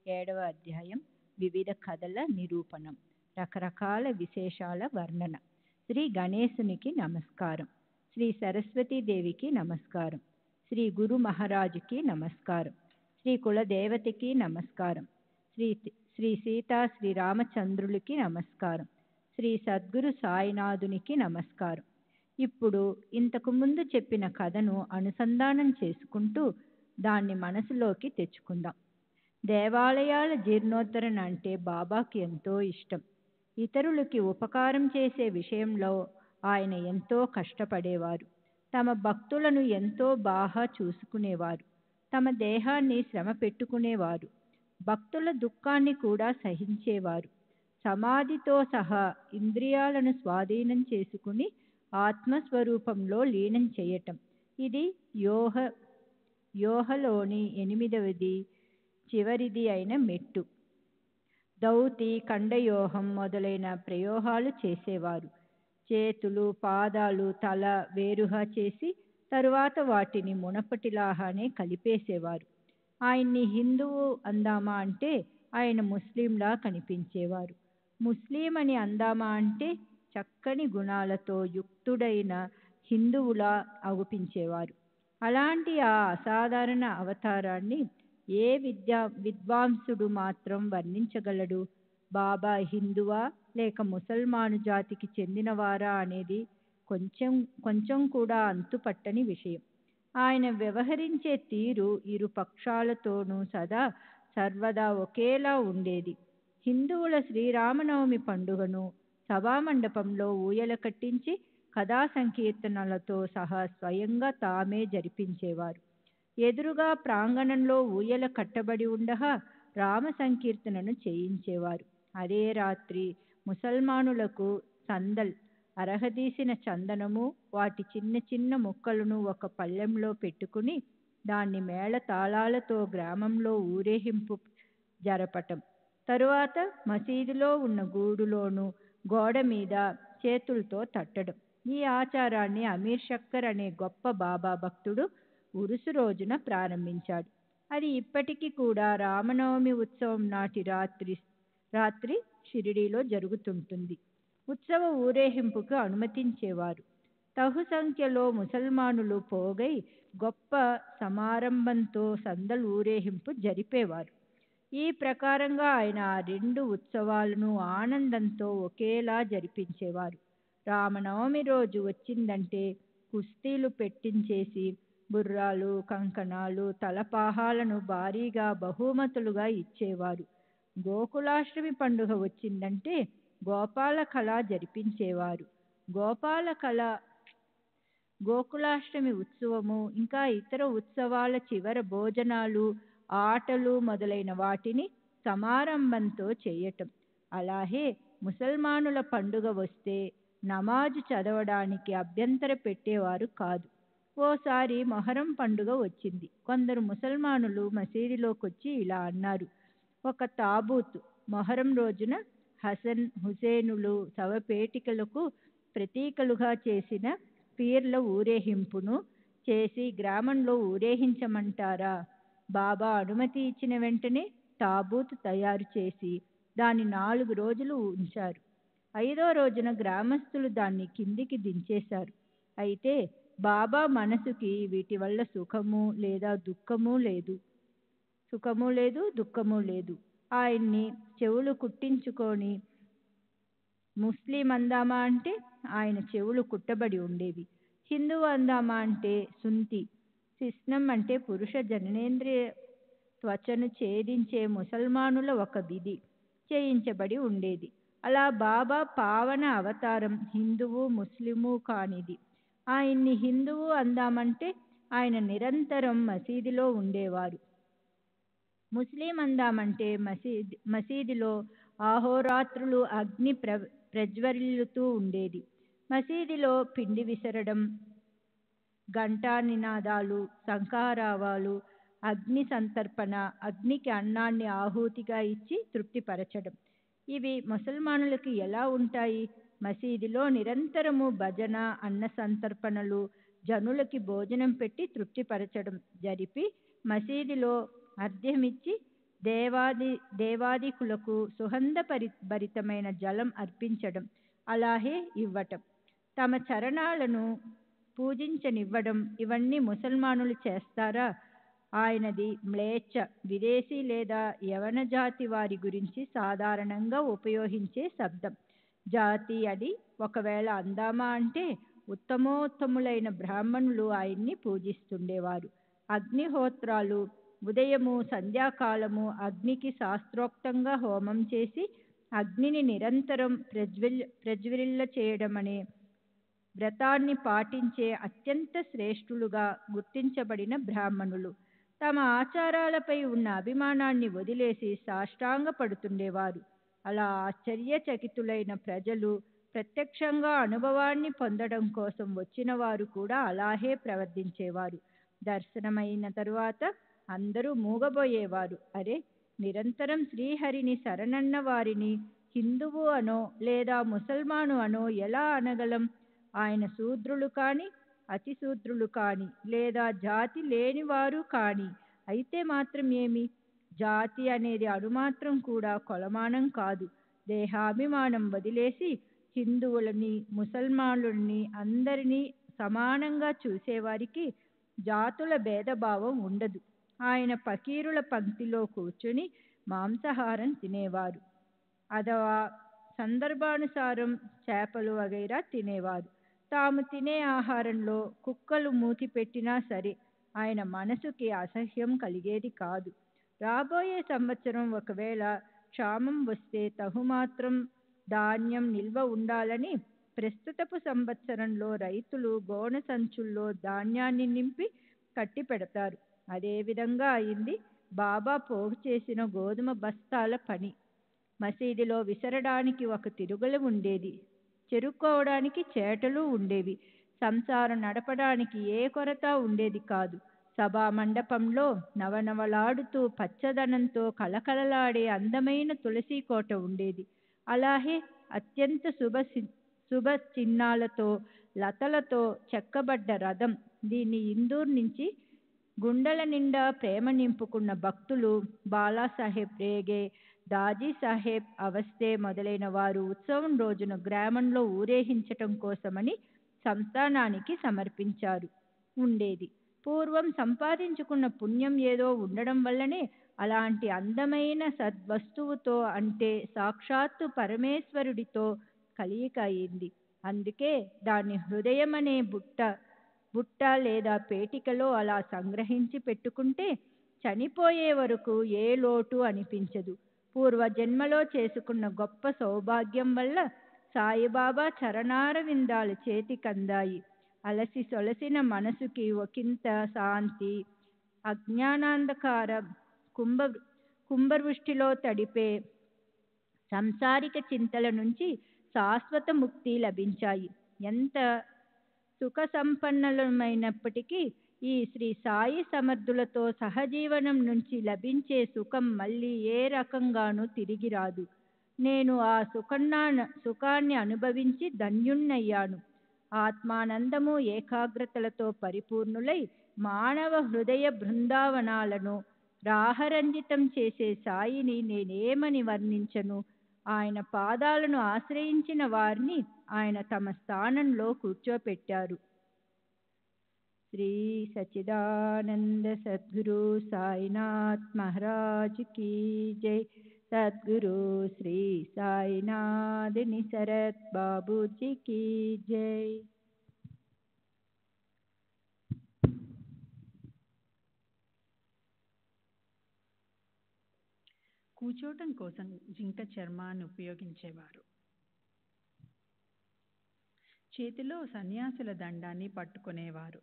7వ అధ్యాయం వివిధ కథల నిరూపణం. రకరకాల విశేషాల వర్ణన. శ్రీ గణేశునికి నమస్కారం. శ్రీ సరస్వతీదేవికి నమస్కారం. శ్రీ గురు మహారాజుకి నమస్కారం. శ్రీ కులదేవతకి నమస్కారం. శ్రీ సీతా శ్రీ రామచంద్రులకి నమస్కారం. శ్రీ సద్గురు సాయినాథునికి నమస్కారం. ఇప్పుడు ఇంతకు ముందు చెప్పిన కథను అనుసంధానం చేసుకుంటూ దాన్ని మనసులోకి తెచ్చుకుందాం. దేవాలయాల జీర్ణోద్ధరణ అంటే బాబాకి ఎంతో ఇష్టం. ఇతరులకి ఉపకారం చేసే విషయంలో ఆయన ఎంతో కష్టపడేవారు. తమ భక్తులను ఎంతో బాగా చూసుకునేవారు. తమ దేహాన్ని శ్రమ పెట్టుకునేవారు. భక్తుల దుఃఖాన్ని కూడా సహించేవారు. సమాధితో సహా ఇంద్రియాలను స్వాధీనం చేసుకుని ఆత్మస్వరూపంలో లీనం చేయటం. ఇది యోహలోని 8వది చివరిది అయిన మెట్టు. దౌతి ఖండయోహం మొదలైన ప్రయోగాలు చేసేవారు. చేతులు పాదాలు తల వేరుగా చేసి తరువాత వాటిని మునపటిలాగానే కలిపేసేవారు. ఆయన్ని హిందువు అందామా అంటే ఆయన ముస్లింలా కనిపించేవారు. ముస్లిం అని అందామా అంటే చక్కని గుణాలతో యుక్తుడైన హిందువులా అగుపించేవారు. అలాంటి ఆ అసాధారణ అవతారాన్ని ఏ విద్వాంసుడు మాత్రం వర్ణించగలడు? బాబా హిందువా లేక ముసల్మాను జాతికి చెందినవారా అనేది కొంచెం కూడా అంతుపట్టని విషయం. ఆయన వ్యవహరించే తీరు ఇరు పక్షాలతోనూ సర్వదా ఒకేలా ఉండేది. హిందువుల శ్రీరామనవమి పండుగను సభామండపంలో ఊయల కట్టించి కథా సంకీర్తనలతో సహా స్వయంగా తామే జరిపించేవారు. ఎదురుగా ప్రాంగణంలో ఊయల కట్టబడి ఉండగా రామ సంకీర్తనను చేయించేవారు. అదే రాత్రి ముసల్మానులకు సందల్ అరహదీసిన చందనము వాటి చిన్న చిన్న ముక్కలను ఒక పళ్ళెంలో పెట్టుకుని దాన్ని మేళ తాళాలతో గ్రామంలో ఊరేగింపు జరపటం. తరువాత మసీదులో ఉన్న గూడులోను గోడ మీద చేతులతో తట్టడం. ఈ ఆచారాన్ని అమీర్ షక్కర్ అనే గొప్ప బాబా భక్తుడు ఉరుసు రోజున ప్రారంభించాడు. అది ఇప్పటికీ కూడా రామనవమి ఉత్సవం నాటి రాత్రి షిరిడీలో జరుగుతుంటుంది. ఉత్సవ ఊరేగింపుకు అనుమతించేవారు. తహు సంఖ్యలో ముసల్మానులు పోగై గొప్ప సమారంభంతో సందల్ ఊరేగింపు జరిపేవారు. ఈ ప్రకారంగా ఆయన ఆ 2 ఉత్సవాలను ఆనందంతో ఒకేలా జరిపించేవారు. రామనవమి రోజు వచ్చిందంటే కుస్తీలు పెట్టించేసి బుర్రాలు కంకణాలు తలపాహాలను భారీగా బహుమతులుగా ఇచ్చేవారు. గోకులాష్టమి పండుగ వచ్చిందంటే గోపాల కళ జరిపించేవారు. గోకులాష్టమి ఉత్సవము ఇంకా ఇతర ఉత్సవాల చివర భోజనాలు ఆటలు మొదలైన వాటిని సమారంభంతో చేయటం. అలాగే ముసల్మానుల పండుగ వస్తే నమాజు చదవడానికి అభ్యంతర పెట్టేవారు కాదు. ఓసారి మొహరం పండుగ వచ్చింది. కొందరు ముసల్మానులు మసీదులోకొచ్చి ఇలా అన్నారు: ఒక తాబూత్ మొహరం రోజున హసన్ హుసేనులు శవపేటికలకు ప్రతీకలుగా చేసిన పీర్ల ఊరేగింపును చేసి గ్రామంలో ఊరేగించమంటారా? బాబా అనుమతి ఇచ్చిన వెంటనే తాబూత్ తయారు చేసి దాన్ని 4 రోజులు ఉంచారు. 5వ రోజున గ్రామస్తులు దాన్ని కిందికి దించేశారు. అయితే బాబా మనసుకి వీటి వల్ల సుఖము లేదు దుఃఖము లేదు. ఆయన్ని చెవులు కుట్టించుకొని ముస్లిం అందామా అంటే ఆయన చెవులు కుట్టబడి ఉండేవి. హిందువు అందామా అంటే సుంతి శిస్నం అంటే పురుష జననేంద్రియ త్వచను ఛేదించే ముసల్మానుల ఒక విధి చేయించబడి ఉండేది. అలా బాబా పావన అవతారం హిందువు ముస్లిము కానిది. ఆయన్ని హిందువు అందామంటే ఆయన నిరంతరం మసీదులో ఉండేవారు. ముస్లిం అందామంటే మసీదులో అహోరాత్రులు అగ్ని ప్రజ్వరిల్లుతూ ఉండేది. మసీదులో పిండి విసరడం, గంటా నినాదాలు, శంఖారావాలు, అగ్ని సంతర్పణ, అగ్నికి అన్నాన్ని ఆహుతిగా ఇచ్చి తృప్తిపరచడం. ఇవి ముసల్మానులకి ఎలా ఉంటాయి? మసీదులో నిరంతరము భజన, అన్న సంతర్పణలు, జనులకి భోజనం పెట్టి తృప్తిపరచడం జరిపి మసీదులో అర్ఘ్యమిచ్చి దేవాదికులకు సుగంధ భరితమైన జలం అర్పించడం, అలాగే ఇవ్వటం, తమ చరణాలను పూజించనివ్వడం, ఇవన్నీ ముసల్మానులు చేస్తారా? ఆయనది మ్లేచ్ఛ, విదేశీ లేదా యవన జాతి వారి గురించి సాధారణంగా ఉపయోగించే శబ్దం. జాతి అది ఒకవేళ అందామా అంటే ఉత్తమోత్తములైన బ్రాహ్మణులు ఆయన్ని పూజిస్తుండేవారు. అగ్నిహోత్రాలు ఉదయము సంధ్యాకాలము అగ్నికి శాస్త్రోక్తంగా హోమం చేసి అగ్నిని నిరంతరం ప్రజ్వరిల్ల చేయడమనే వ్రతాన్ని పాటించే అత్యంత శ్రేష్ఠులుగా గుర్తించబడిన బ్రాహ్మణులు తమ ఆచారాలపై ఉన్న అభిమానాన్ని వదిలేసి సాష్టాంగ పడుతుండేవారు. అలా ఆశ్చర్యచకితులైన ప్రజలు ప్రత్యక్షంగా అనుభవాన్ని పొందడం కోసం వచ్చిన వారు కూడా అలాగే ప్రవర్తించేవారు. దర్శనమైన తరువాత అందరూ మూగబోయేవారు. అరే, నిరంతరం శ్రీహరిని శరణన్న వారిని హిందువు అనో లేదా ముసల్మాను అనో ఎలా అనగలం? ఆయన శూద్రులు కాని, అతిశూద్రులు కాని, లేదా జాతి లేనివారు కాని అయితే మాత్రం ఏమి? జాతి అనేది అణుమాత్రం కూడా కొలమానం కాదు. దేహాభిమానం వదిలేసి హిందువులని, ముసల్మానులని అందరినీ సమానంగా చూసేవారికి జాతుల భేదభావం ఉండదు. ఆయన ఫకీరుల పంక్తిలో కూర్చుని మాంసాహారం తినేవారు, అథవా సందర్భానుసారం చేపలు వగైరా తినేవారు. తాము తినే ఆహారంలో కుక్కలు మూతి పెట్టినా సరే ఆయన మనసుకి అసహ్యం కలిగేది కాదు. రాబోయే సంవత్సరం ఒకవేళ క్షామం వస్తే తగుమాత్రం ధాన్యం నిల్వ ఉండాలని ప్రస్తుతపు సంవత్సరంలో రైతులు గోన సంచుల్లో ధాన్యాన్ని నింపి కట్టి పెడతారు. అదేవిధంగా అయింది బాబా పోగు చేసిన గోధుమ బస్తాల పని. మసీదులో విసరడానికి ఒక తిరుగలి ఉండేది, చెరుక్కోవడానికి చేటలు ఉండేవి, సంసారం నడపడానికి ఏ కొరత ఉండేది కాదు. సభా మండపంలో నవనవలాడుతూ పచ్చదనంతో కళకళలాడే అందమైన తులసి కోట ఉండేది. అలాగే అత్యంత శుభ చిహ్నాలతో లతలతో చెక్కబడ్డ రథం. దీన్ని ఇందూర్ నుంచి గుండెల నిండా ప్రేమ నింపుకున్న భక్తులు బాలాసాహెబ్ రేగే, దాజీ సాహెబ్ అవస్థే మొదలైన వారు ఉత్సవం రోజున గ్రామంలో ఊరేగించటం కోసమని సంస్థానానికి సమర్పించారు ఉండేది. పూర్వం సంపాదించుకున్న పుణ్యం ఏదో ఉండడం వల్లనే అలాంటి అందమైన సద్వస్తువుతో, అంటే సాక్షాత్తు పరమేశ్వరుడితో కలయిక అయింది. అందుకే దాన్ని హృదయం అనే బుట్ట లేదా పేటికలో అలా సంగ్రహించి పెట్టుకుంటే చనిపోయే వరకు ఏ లోటు అనిపించదు. పూర్వజన్మలో చేసుకున్న గొప్ప సౌభాగ్యం వల్ల సాయిబాబా చరణారవిందాలు చేతికందాయి. అలసి సొలసిన మనసుకి ఒకంత శాంతి, అజ్ఞానాంధకార కుంభవృష్టిలో తడిపే సంసారిక చింతల నుంచి శాశ్వత ముక్తి లభించాయి. ఎంత సుఖ సంపన్నులమైనప్పటికీ ఈ శ్రీ సాయి సమర్థులతో సహజీవనం నుంచి లభించే సుఖం మళ్ళీ ఏ రకంగానూ తిరిగి రాదు. నేను ఆ సుఖాన్ని అనుభవించి ధన్యుణ్ణయ్యాను. ఆత్మానందము ఏకాగ్రతలతో పరిపూర్ణులై మానవ హృదయ బృందావనాలను రాహరంజితం చేసే సాయిని నేనేమని వర్ణించను? ఆయన పాదాలను ఆశ్రయించిన వారిని ఆయన తమ స్థానంలో కూర్చోపెట్టారు. శ్రీ సచ్చిదానంద సద్గురు సాయినాథ్ మహారాజ్ కీ జై. సద్గురు శ్రీ సాయినాథ్ నిసరత్ బాబూజీ కీ జై. కూర్చోటం కోసం జింక చర్మాన్ని ఉపయోగించేవారు. చేతిలో సన్యాసుల దండాన్ని పట్టుకునేవారు.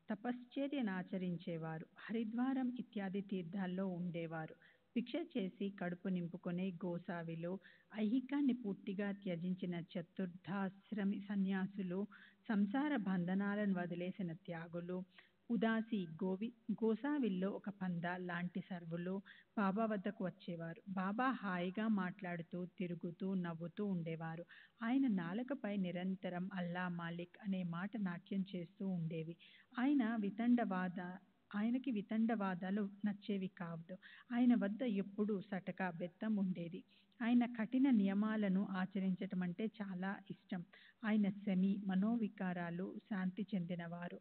తపశ్చర్యనాచరించేవారు. హరిద్వారం ఇత్యాది తీర్థాల్లో ఉండేవారు. భిక్ష చేసి కడుపు నింపుకునే గోసావిలు, ఐహికాన్ని పూర్తిగా త్యజించిన చతుర్థాశ్రమి సన్యాసులు, సంసార బంధనాలను వదిలేసిన త్యాగులు, ఉదాసి గోసావిల్లో ఒక పంద లాంటి సర్వులు బాబా వద్దకు వచ్చేవారు. బాబా హాయిగా మాట్లాడుతూ, తిరుగుతూ, నవ్వుతూ ఉండేవారు. ఆయన నాలుకపై నిరంతరం అల్లా మాలిక్ అనే మాట నాట్యం చేస్తూ ఉండేవి. ఆయనకి వితండవాదాలు నచ్చేవి కాదు. ఆయన వద్ద ఎప్పుడూ సటక బెత్తం ఉండేది. ఆయన కఠిన నియమాలను ఆచరించటం అంటే చాలా ఇష్టం. ఆయన శమి మనోవికారాలు శాంతి చెందినవారు.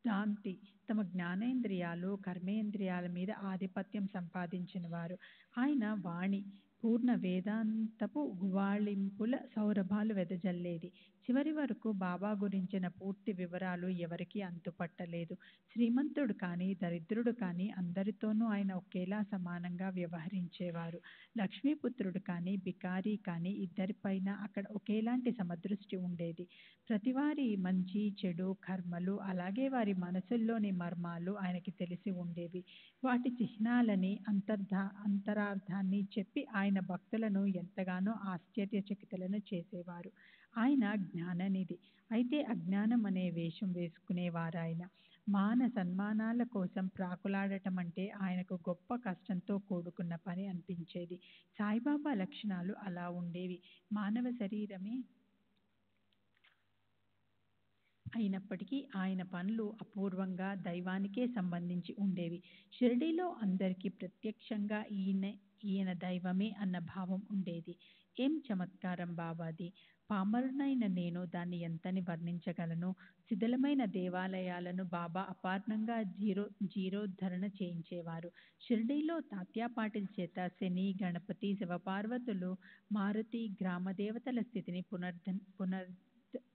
దాంతి తమ జ్ఞానేంద్రియాలు కర్మేంద్రియాల మీద ఆధిపత్యం సంపాదించినవారు. ఆయన వాణి పూర్ణ వేదాంతపు గువాళింపుల సౌరభాలు వెదజల్లేది. చివరి వరకు బాబా గురించిన పూర్తి వివరాలు ఎవరికీ అంతుపట్టలేదు. శ్రీమంతుడు కానీ దరిద్రుడు కానీ అందరితోనూ ఆయన ఒకేలా సమానంగా వ్యవహరించేవారు. లక్ష్మీపుత్రుడు కానీ బికారీ కానీ ఇద్దరిపైన అక్కడ ఒకేలాంటి సమదృష్టి ఉండేది. ప్రతివారి మంచి చెడు కర్మలు అలాగే వారి మనసుల్లోని మర్మాలు ఆయనకి తెలిసి ఉండేవి. వాటి చిహ్నాలని అంతరార్థాన్ని చెప్పి ఆయన భక్తులను ఎంతగానో ఆశ్చర్యచకితులను చేసేవారు. ఆయన జ్ఞాననిధి. అయితే అజ్ఞానం అనే వేషం వేసుకునేవారాయన. మాన సన్మానాల కోసం ప్రాకులాడటం అంటే ఆయనకు గొప్ప కష్టంతో కూడుకున్న పని అనిపించేది. సాయిబాబా లక్షణాలు అలా ఉండేవి. మానవ శరీరమే అయినప్పటికీ ఆయన పనులు అపూర్వంగా దైవానికే సంబంధించి ఉండేవి. షిరిడీలో అందరికీ ప్రత్యక్షంగా ఈయన దైవమే అన్న భావం ఉండేది. ఏం చమత్కారం బాబాది! పామరునైన నేను దాన్ని ఎంతని వర్ణించగలను? శిథిలమైన దేవాలయాలను బాబా అపారంగా జీరోద్ధరణ చేయించేవారు. షిరిడీలో తాత్యాపాటిల్ చేత శని, గణపతి, శివపార్వతులు, మారుతి, గ్రామదేవతల స్థితిని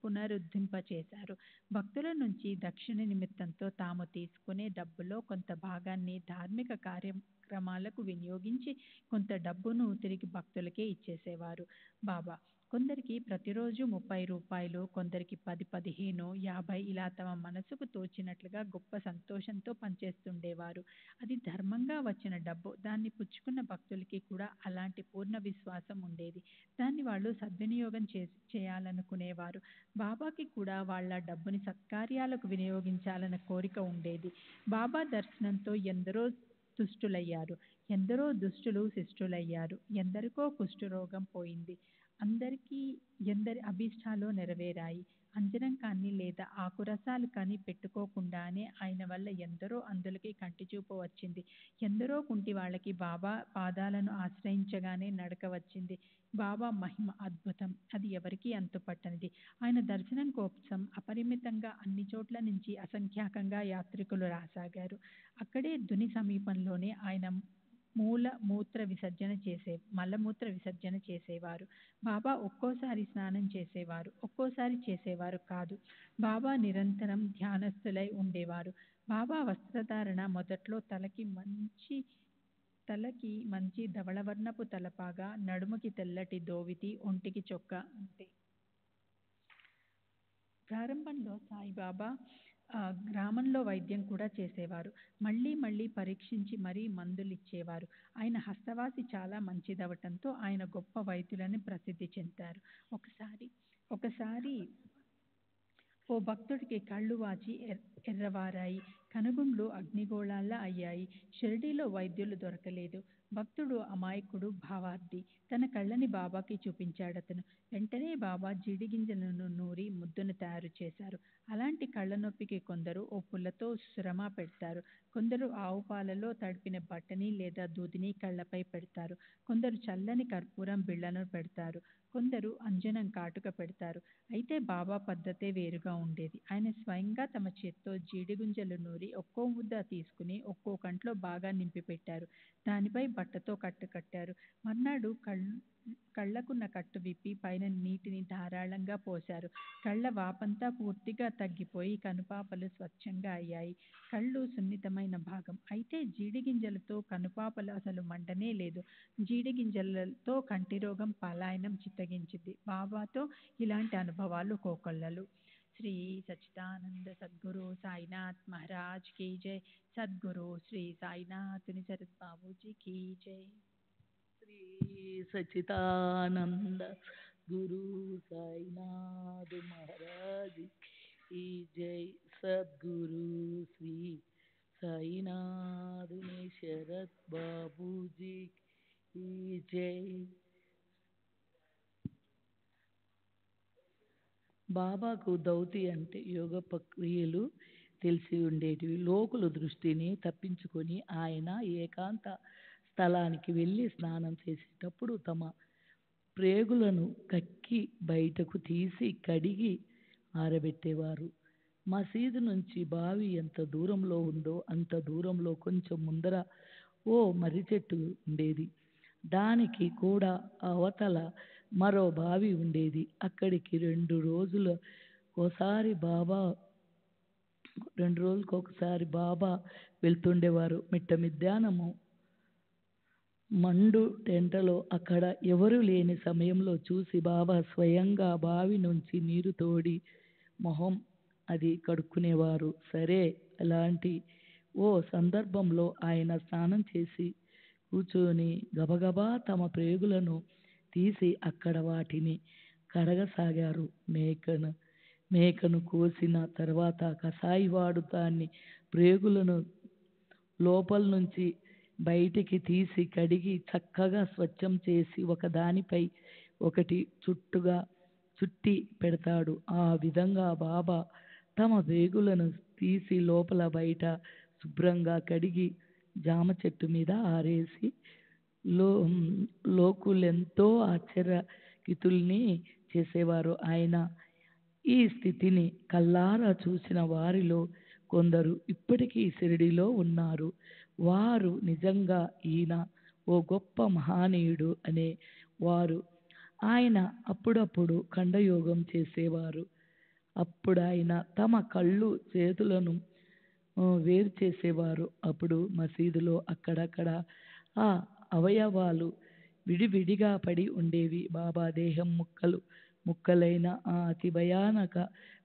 పునరుద్ధరింపచేశారు. భక్తుల నుంచి దక్షిణ నిమిత్తంతో తాము తీసుకునే డబ్బులో కొంత భాగాన్ని ధార్మిక కార్యక్రమాలకు వినియోగించి కొంత డబ్బును తిరిగి భక్తులకే ఇచ్చేసేవారు బాబా. కొందరికి ప్రతిరోజు 30 రూపాయలు, కొందరికి 10, 15, 50 ఇలా తమ మనసుకు తోచినట్లుగా గొప్ప సంతోషంతో పనిచేస్తుండేవారు. అది ధర్మంగా వచ్చిన డబ్బు. దాన్ని పుచ్చుకున్న భక్తులకి కూడా అలాంటి పూర్ణ విశ్వాసం ఉండేది. దాన్ని వాళ్ళు సద్వినియోగం చేయాలనుకునేవారు. బాబాకి కూడా వాళ్ళ డబ్బుని సత్కార్యాలకు వినియోగించాలన్న కోరిక ఉండేది. బాబా దర్శనంతో ఎందరో తుష్టులయ్యారు. ఎందరో దుష్టులు శిష్టులయ్యారు. ఎందరికో కుష్ఠరోగం పోయింది. ఎందరి అభీష్టాలు నెరవేరాయి. అంజనం కానీ లేదా ఆకురసాలు కానీ పెట్టుకోకుండానే ఆయన వల్ల ఎందరో అందులకి కంటిచూపు వచ్చింది. ఎందరో కుంటి వాళ్ళకి బాబా పాదాలను ఆశ్రయించగానే నడక వచ్చింది. బాబా మహిమ అద్భుతం. అది ఎవరికీ అంతుపట్టనిది. ఆయన దర్శనం కోసం అపరిమితంగా అన్ని చోట్ల నుంచి అసంఖ్యాకంగా యాత్రికులు రాసాగారు. అక్కడే దుని సమీపంలోనే ఆయన మలమూత్ర విసర్జన చేసేవారు. బాబా ఒక్కోసారి స్నానం చేసేవారు, ఒక్కోసారి చేసేవారు కాదు. బాబా నిరంతరం ధ్యానస్థులై ఉండేవారు. బాబా వస్త్రధారణ మొదట్లో తలకి మంచి ధవళవర్ణపు తలపాగా, నడుముకి తెల్లటి దోవితి, ఒంటికి చొక్కా అంతే. ప్రారంభంలో సాయిబాబా గ్రామంలో వైద్యం కూడా చేసేవారు. మళ్ళీ పరీక్షించి మరీ మందులిచ్చేవారు. ఆయన హస్తవాసి చాలా మంచిదవటంతో ఆయన గొప్ప వైద్యులని ప్రసిద్ధి చెందారు. ఒకసారి ఓ భక్తుడికి కళ్ళు వాచి ఎర్రవారాయి. కనుగుండ్లు అగ్నిగోళాల్లా అయ్యాయి. షిరిడీలో వైద్యులు దొరకలేదు. భక్తుడు అమాయకుడు, భావార్థి. తన కళ్ళని బాబాకి చూపించాడతను. వెంటనే బాబా జీడిగింజలను నూరి ముద్దును తయారు చేశారు. అలాంటి కళ్ళ నొప్పికి కొందరు ఓ పుల్లతో సురమా పెడతారు. కొందరు ఆవు పాలలో తడిపిన బట్టని లేదా దూదిని కళ్ళపై పెడతారు. కొందరు చల్లని కర్పూరం బిళ్ళను పెడతారు. కొందరు అంజనం కాటుక పెడతారు. అయితే బాబా పద్ధతే వేరుగా ఉండేది. ఆయన స్వయంగా తమ చేత్తో జీడిగుంజలు నూరి నుండి ఒక్కో ముద్ద తీసుకుని ఒక్కో కంట్లో బాగా నింపి పెట్టారు. దానిపై బట్టతో కట్టు కట్టారు. మర్నాడు కళ్ళకున్న కట్టు విప్పి పైన నీటిని ధారాళంగా పోశారు. కళ్ళ వాపంతా పూర్తిగా తగ్గిపోయి కనుపాపలు స్వచ్ఛంగా అయ్యాయి. కళ్ళు సున్నితమైన భాగం. అయితే జీడిగింజలతో కనుపాపలు అసలు మంటనే లేదు. జీడిగింజలతో కంటి రోగం పలాయనం చిత్తగించింది. బాబాతో ఇలాంటి అనుభవాలు కోకొల్లలు. శ్రీ సచ్చిదానంద సద్గురు సాయినాథ్ మహారాజ్ కీ జై. సద్గురు శ్రీ సాయినాథుని శరత్ బాబూజీ కీ జై. శ్రీ సచ్చిదానంద గురు సాయినాథ్ మహారాజ్ की जय. सद्गुरु श्री साईनाथ शरद बाबू जी की जय. బాబాకు దౌతి అంటే యోగ ప్రక్రియలు తెలిసి ఉండేటివి. లోకుల దృష్టిని తప్పించుకొని ఆయన ఏకాంత స్థలానికి వెళ్ళి స్నానం చేసేటప్పుడు తమ ప్రేగులను కక్కి బయటకు తీసి కడిగి ఆరబెట్టేవారు. మసీదు నుంచి బావి ఎంత దూరంలో ఉందో అంత దూరంలో కొంచెం ముందర ఓ మర్రి చెట్టు ఉండేది. దానికి కూడా అవతల మరో బావి ఉండేది. అక్కడికి 2 రోజులకోసారి బాబా వెళ్తుండేవారు. మిట్ట మధ్యాహ్నము మండు టెంటలో అక్కడ ఎవరు లేని సమయంలో చూసి బాబా స్వయంగా బావి నుంచి నీరు తోడి మొహం అది కడుక్కునేవారు. సరే, అలాంటి ఓ సందర్భంలో ఆయన స్నానం చేసి కూర్చొని గబగబా తమ ప్రేగులను తీసి అక్కడ వాటిని కడగసాగారు. మేకను కోసిన తర్వాత కసాయివాడు దాన్ని ప్రేగులను లోపల నుంచి బయటికి తీసి కడిగి చక్కగా స్వచ్ఛం చేసి ఒకదానిపై ఒకటి చుట్టి పెడతాడు. ఆ విధంగా బాబా తమ ప్రేగులను తీసి లోపల బయట శుభ్రంగా కడిగి జామ చెట్టు మీద ఆరేసి లోకులెంతో ఆశ్చర్యకితుల్ని చేసేవారు. ఆయన ఈ స్థితిని కళ్ళారా చూసిన వారిలో కొందరు ఇప్పటికీ షిరిడీలో ఉన్నారు. వారు నిజంగా ఈయన ఓ గొప్ప మహనీయుడు అనే వారు. ఆయన అప్పుడప్పుడు ఖండయోగం చేసేవారు. అప్పుడు ఆయన తమ కళ్ళు చేతులను వేరు చేసేవారు. అప్పుడు మసీదులో అక్కడక్కడ ఆ అవయవాలు విడివిడిగా పడి ఉండేవి. బాబా దేహం ముక్కలైన ఆ అతి భయానక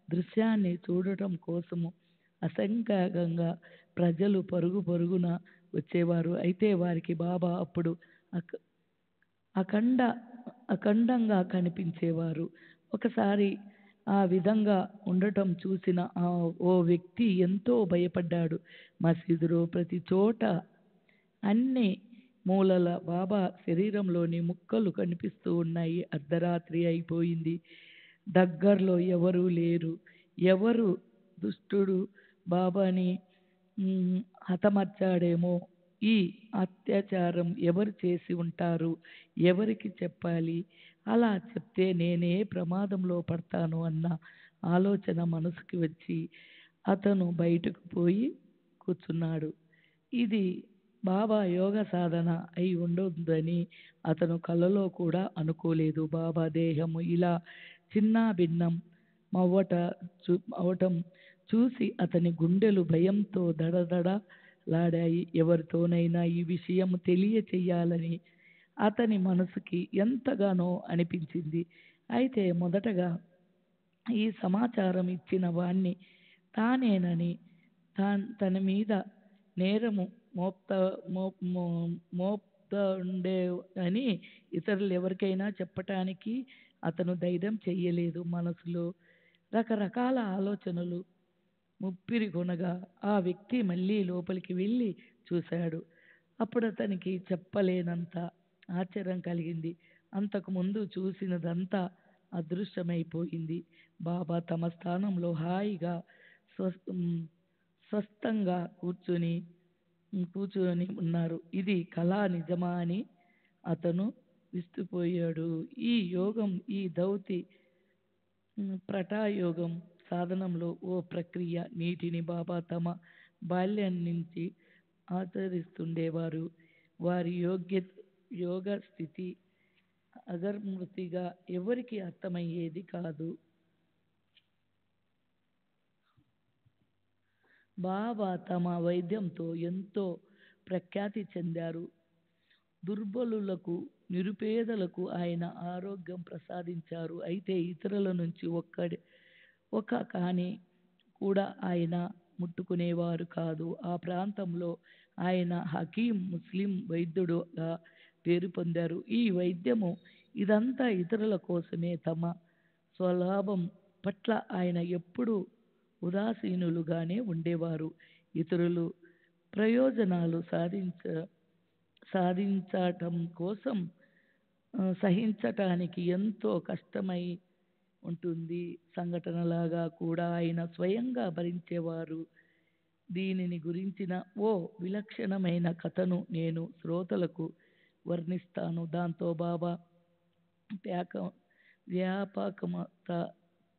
దృశ్యాన్ని చూడటం కోసము అసంఖ్యాకంగా ప్రజలు పరుగున వచ్చేవారు. అయితే వారికి బాబా అప్పుడు అఖండంగా కనిపించేవారు. ఒకసారి ఆ విధంగా ఉండటం చూసిన ఓ వ్యక్తి ఎంతో భయపడ్డాడు. మసీదులో ప్రతి చోట అన్ని మూలల బాబా శరీరంలోని ముక్కలు కనిపిస్తూ ఉన్నాయి. అర్ధరాత్రి అయిపోయింది. దగ్గరలో ఎవరూ లేరు. ఎవరు దుష్టుడు బాబాని హతమర్చాడేమో, ఈ అత్యాచారం ఎవరు చేసి ఉంటారు, ఎవరికి చెప్పాలి, అలా చెప్తే నేనే ప్రమాదంలో పడతాను అన్న ఆలోచన మనసుకి వచ్చి అతను బయటకు పోయి కూర్చున్నాడు. ఇది బాబా యోగ సాధన అయి ఉండొద్దని అతను కలలో కూడా అనుకోలేదు. బాబా దేహము ఇలా చిన్నాభిన్నం అవటం చూసి అతని గుండెలు భయంతో దడదడలాడాయి. ఎవరితోనైనా ఈ విషయం తెలియచేయాలని అతని మనసుకి ఎంతగానో అనిపించింది. అయితే మొదటగా ఈ సమాచారం ఇచ్చిన వాణ్ణి తానేనని, తన మీద నేరము మోపుతుండే అని ఇతరులు ఎవరికైనా చెప్పటానికి అతను ధైర్యం చెయ్యలేదు. మనసులో రకరకాల ఆలోచనలు ముప్పిరి కొనగా ఆ వ్యక్తి మళ్ళీ లోపలికి వెళ్ళి చూశాడు. అప్పుడు అతనికి చెప్పలేనంత ఆశ్చర్యం కలిగింది. అంతకుముందు చూసినదంతా అదృశ్యమైపోయింది. బాబా తమ స్థానంలో హాయిగా స్వస్థంగా కూర్చొని ఉన్నారు. ఇది కళ నిజమా అని అతను విస్తుపోయాడు. ఈ యోగం, ఈ దౌతి ప్రటాయోగం సాధనంలో ఓ ప్రక్రియ. నీటిని బాబా తమ బాల్యం నుంచి ఆచరిస్తుండేవారు. వారి యోగ స్థితి అగర్మృతిగా ఎవరికి అర్థమయ్యేది కాదు. బాబా తమ వైద్యంతో ఎంతో ప్రఖ్యాతి చెందారు. దుర్బలులకు, నిరుపేదలకు ఆయన ఆరోగ్యం ప్రసాదించారు. అయితే ఇతరుల నుంచి ఒక్క కాని కూడా ఆయన ముట్టుకునేవారు కాదు. ఆ ప్రాంతంలో ఆయన హకీం, ముస్లిం వైద్యుడుగా పేరు పొందారు. ఈ వైద్యము ఇదంతా ఇతరుల కోసమే. తమ స్వలాభం పట్ల ఆయన ఎప్పుడూ ఉదాసీనులుగానే ఉండేవారు. ఇతరులు ప్రయోజనాలు సాధించటం కోసం సహించటానికి ఎంతో కష్టమై ఉంటుంది. సంఘటనలాగా కూడా ఆయన స్వయంగా భరించేవారు. దీనిని గురించిన ఓ విలక్షణమైన కథను నేను శ్రోతలకు వర్ణిస్తాను. దాంతో బాబా వ్యాపకమత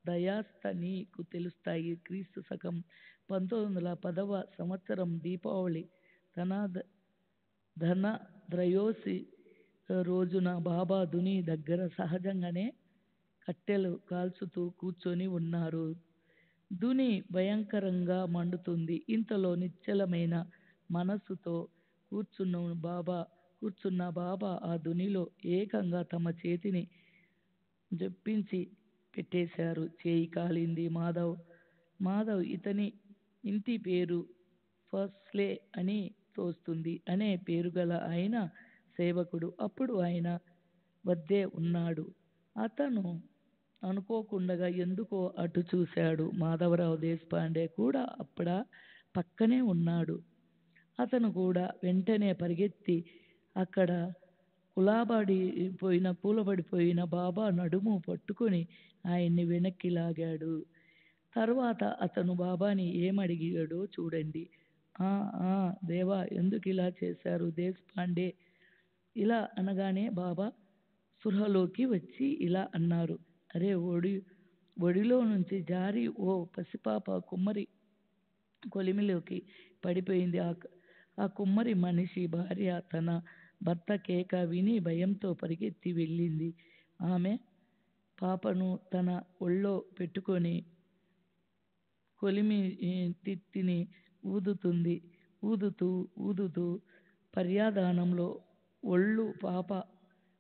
దయాస్త నీకు తెలుస్తాయి. క్రీస్తు శకం 1910వ సంవత్సరం దీపావళి ధనత్రయోదశి రోజున బాబా దుని దగ్గర సహజంగానే కట్టెలు కాల్చుతూ కూర్చొని ఉన్నారు. దుని భయంకరంగా మండుతుంది. ఇంతలో నిశ్చలమైన మనస్సుతో కూర్చున్న బాబా ఆ దునిలో ఏకంగా తమ చేతిని జొప్పించి పెట్టేశారు. చేయి కాలింది. మాధవ్ ఇతని ఇంటి పేరు ఫస్లే అని తోస్తుంది. అనే పేరుగల ఆయన సేవకుడు అప్పుడు ఆయన వద్దే ఉన్నాడు. అతను అనుకోకుండా ఎందుకో అటు చూశాడు. మాధవరావు దేశపాండే కూడా అప్పుడ పక్కనే ఉన్నాడు. అతను కూడా వెంటనే పరిగెత్తి అక్కడ కూలబడిపోయిన బాబా నడుము పట్టుకొని ఆయన్ని వెనక్కి లాగాడు. తర్వాత అతను బాబాని ఏమడిగాడో చూడండి. దేవా, ఎందుకు ఇలా చేశారు దేశపాండే? ఇలా అనగానే బాబా స్పృహలోకి వచ్చి ఇలా అన్నారు. అరే, ఒడిలో నుంచి జారి ఓ పసిపాప కుమ్మరి కొలిమిలోకి పడిపోయింది. ఆ కుమ్మరి మనిషి భార్య తన భర్త కేక విని భయంతో పరిగెత్తి వెళ్ళింది. ఆమె పాపను తన ఒళ్ళో పెట్టుకొని కొలిమి తిత్తిని ఊదుతూ పర్యాధానంలో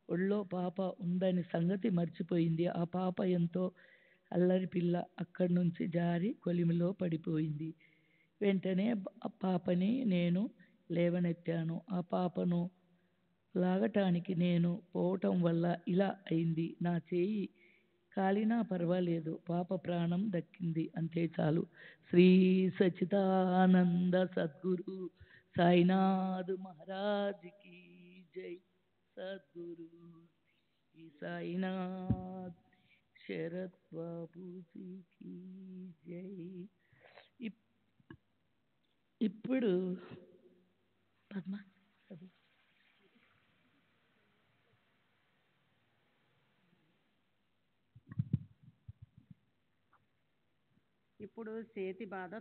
ఒళ్ళో పాప ఉందని సంగతి మర్చిపోయింది. ఆ పాప ఎంతో అల్లరి పిల్ల. అక్కడి నుంచి జారి కొలిమిలో పడిపోయింది. వెంటనే పాపని నేను లేవనెత్తాను. ఆ పాపను లాగటానికి నేను పోవటం వల్ల ఇలా అయింది. నా చేయి కాలినా పర్వాలేదు, పాప ప్రాణం దక్కింది, అంతే చాలు. శ్రీ సచ్చిదానంద సద్గురు సాయినాథ్ మహారాజ్ की जय. సద్గురు శ్రీ సాయినాథ్ శరత్ బాబూజీ की जय. ఇప్పుడు పద్మ ఇప్పుడు చేతి బాధ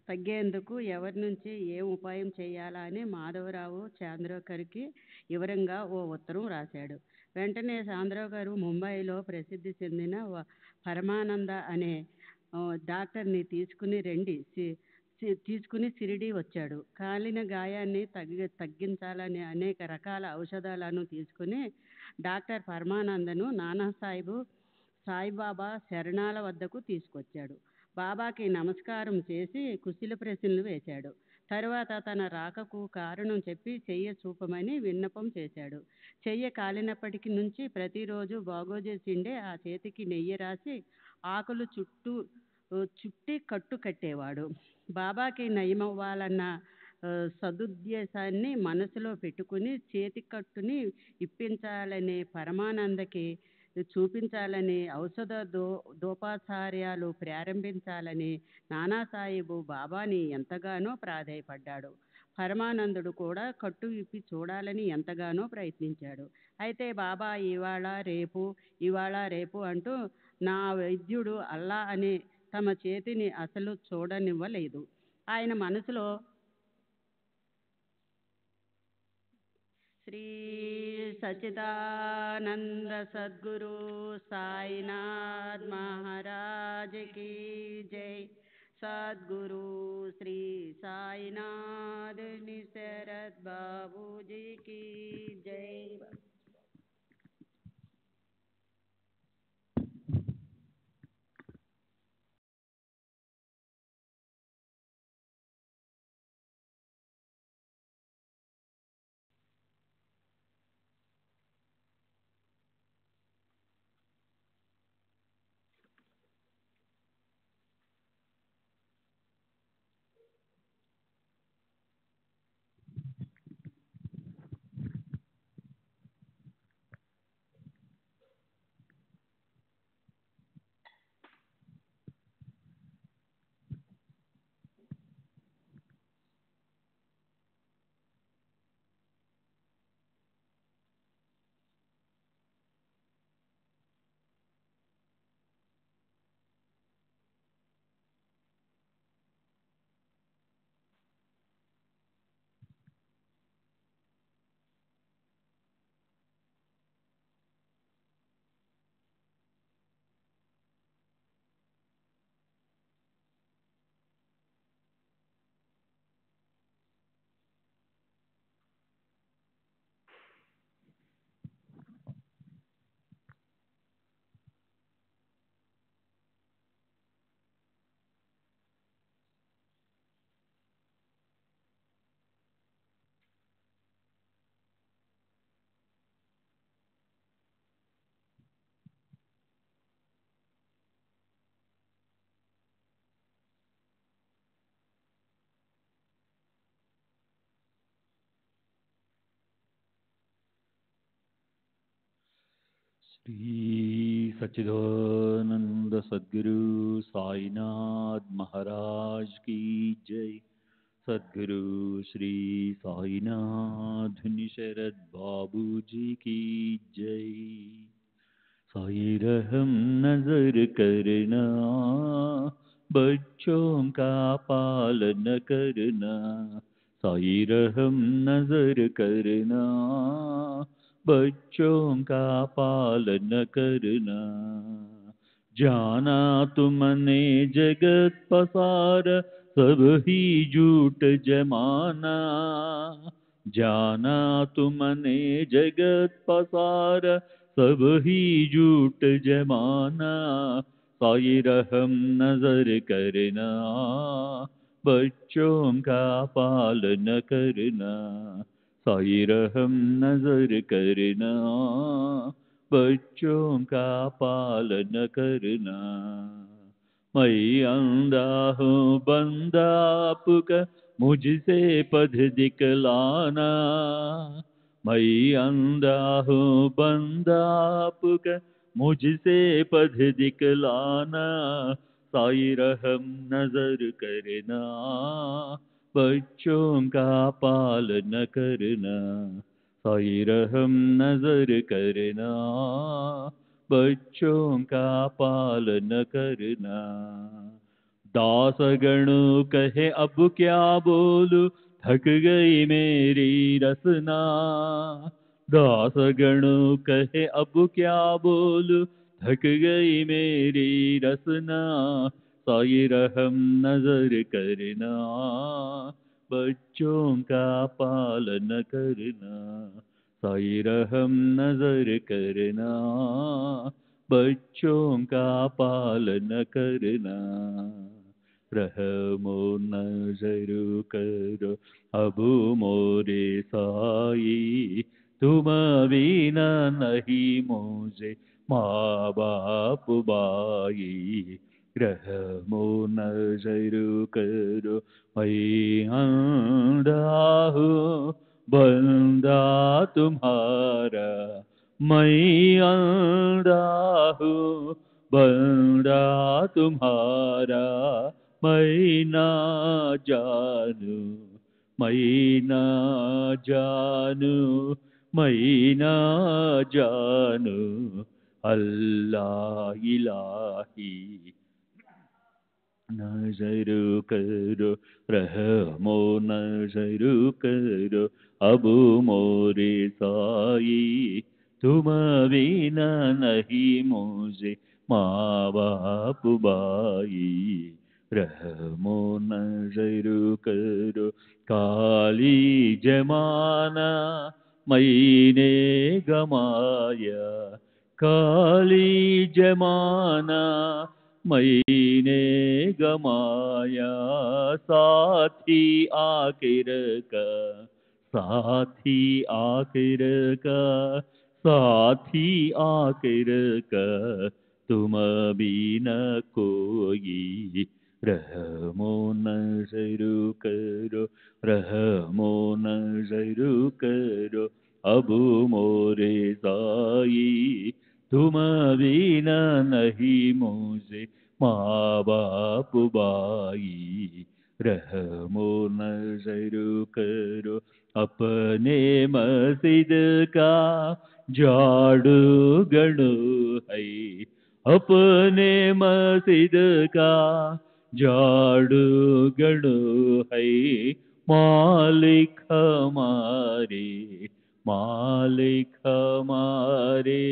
తగ్గేందుకు ఎవరి నుంచి ఏ ఉపాయం చేయాలా అని మాధవరావు చాంద్రోకర్కి వివరంగా ఓ ఉత్తరం రాశాడు. వెంటనే చాంద్రోకర్ ముంబైలో ప్రసిద్ధి చెందిన పరమానంద అనే డాక్టర్ని తీసుకుని షిరిడీ వచ్చాడు. కాలిన గాయాన్ని తగ్గించాలని అనేక రకాల ఔషధాలను తీసుకుని డాక్టర్ పరమానందను సాయిబాబా శరణాల వద్దకు తీసుకొచ్చాడు. బాబాకి నమస్కారం చేసి కుశల ప్రశ్నలు వేశాడు. తరువాత తన రాకకు కారణం చెప్పి చెయ్య చూపమని విన్నపం చేశాడు. చెయ్య కాలినప్పటికి నుంచి ప్రతిరోజు బాగోజీ సిండే ఆ చేతికి నెయ్యి రాసి ఆకులు చుట్టి కట్టు కట్టేవాడు. బాబాకి నయమవ్వాలన్న సదుద్దేశాన్ని మనసులో పెట్టుకుని చేతి కట్టుని ఇప్పించాలని, పరమానందకి చూపించాలని, ఔషధ దోపాచార్యాలు ప్రారంభించాలని నానాసాహెబు బాబాని ఎంతగానో ప్రాధేయపడ్డాడు. పరమానందుడు కూడా కట్టు విప్పి చూడాలని ఎంతగానో ప్రయత్నించాడు. అయితే బాబా ఇవాళ రేపు అంటూ నా వైద్యుడు అల్లా అని తమ చేతిని అసలు చూడనివ్వలేదు. ఆయన మనసులో శ్రీ సచ్చిదానంద సద్గురు సాయినాథ్ మహారాజ్ की जय। सद्गुरु श्री साईनाथ निशरद बाबू जी की जय। श्री सच्चिदानंद सद्गुरु साईनाथ महाराज की जय। सद्गुरु श्री साईनाथ निशरद बाबू जी की जय। साई रहम नजर करना, बच्चों का पालन करना। साई रहम नजर करना, बच्चों का पालन करना। जाना तुमने जगत पसार, सब ही झूठ जमाना। जाना तुमने जगत पसार, सब ही झूठ जमाना। साई रहम नजर करना, बच्चों का पालन करना। साई रहम नजर करना, बच्चों का पालन करना। मैं अंधा हूँ बंदा आपका, मुझसे पथ दिखलाना। मैं अंधा हूँ बंदा आपका, मुझसे पथ दिखलाना। साई रहम नजर करना, बच्चों का पालन करना। साई रहम नजर करना, बच्चों का पालन करना। दास गणु कहे अब क्या बोलूं, थक गई मेरी रसना। दास गणु कहे अब क्या बोलूं, थक गई मेरी रसना। साई रहम नजर करना, बच्चों का पालन करना। साई रहम नजर करना, बच्चों का पालन करना। रहमो नजर करो अब मोरे साई, तुम बिना नहीं मुझे माँ बाप बाई। रहमो नजर करो मैं अंधा हूँ बंदा तुम्हारा। मैं अंधा हूँ बंदा तुम्हारा। मैं ना जानू, मैं ना जानू, मैं ना जानू अल्लाह इलाही। नजर करो रहमो नजर करो अब मोरे साई तुम बिना नहीं मुझे माँ बाप बाई रहमो नजर करो काली जमाना मैंने गमाया काली जमाना मैंने गमाया साथी आखिर का साथी आखिर का साथी आखिर का तुम बिना कोई रहमो नजर करो रहमो नजर करो अब मोरे साई तुम बिना नहीं मुझे माँ बाप बाई रहमो नजर करो अपने मस्जिद का झाड़ू गड़ो है अपने मस्जिद का झाड़ू गड़ो है मालिक हमारे मालिक हमारे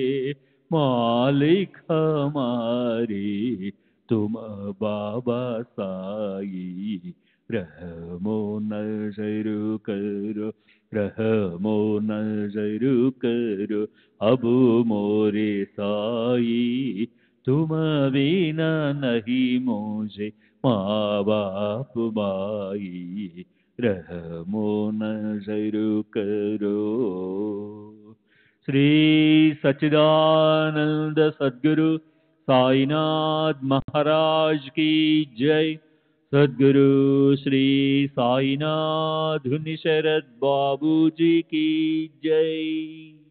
मालिक हमारे तुम बाबा साई रहमो नजर करो रहमो नजर करो अब मोरे साई तुम बिना नहीं मुझे माँ बाप बाई रहमो नजर करो। श्री सच्चिदानंद सद्गुरु साईनाथ महाराज की जय। सद्गुरु श्री साईनाथ धुनि शरद बाबू जी की जय।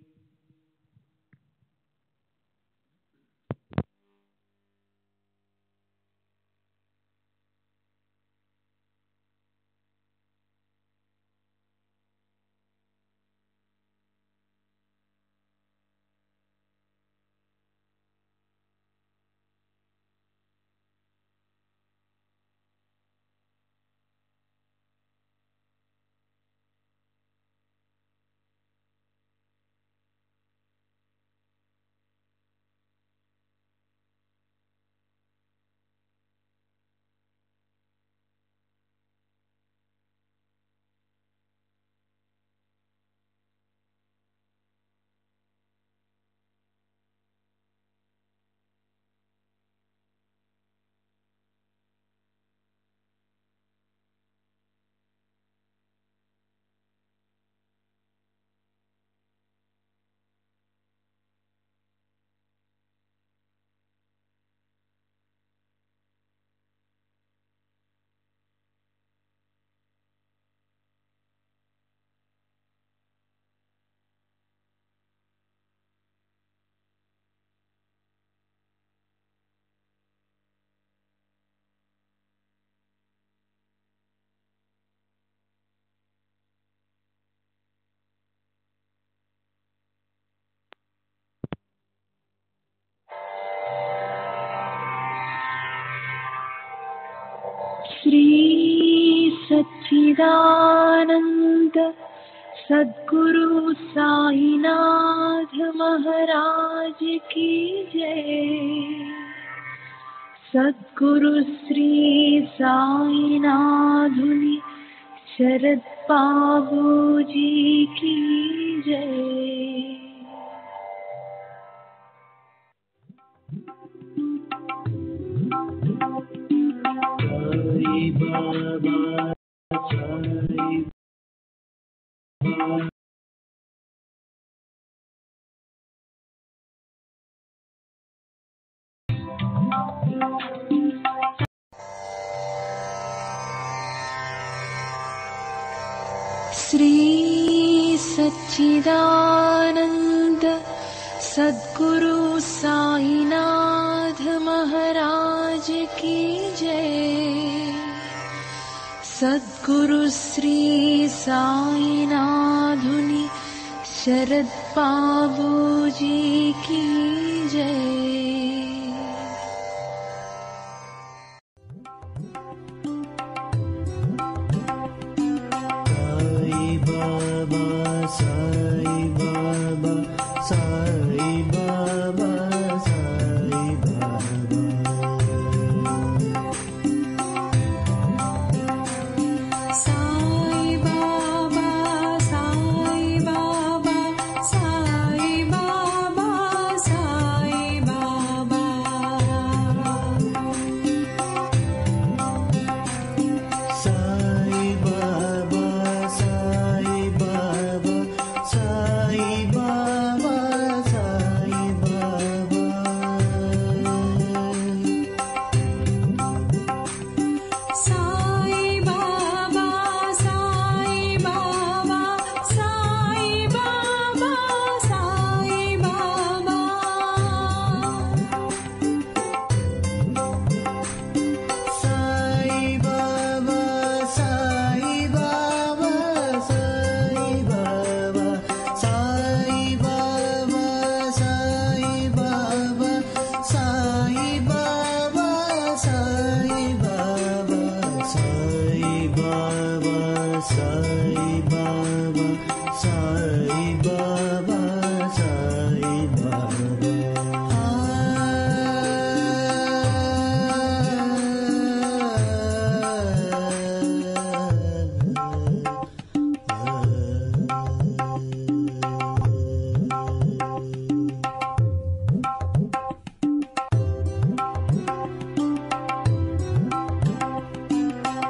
श्री सच्चिदानंद सद्गुरु साईनाथ महाराज की जय। सद्गुरु श्री साईनाथुनि शरद बाबू जी की जय। साई बाबा साई बाबा श्री सच्चिदानंद सद्गुरु साईनाथ महाराज की जय। सद्गुरु श्री साईनाथुनि शरद बाबू जी की जय। Baba, Sai Baba, Sai Baba, Sai Baba.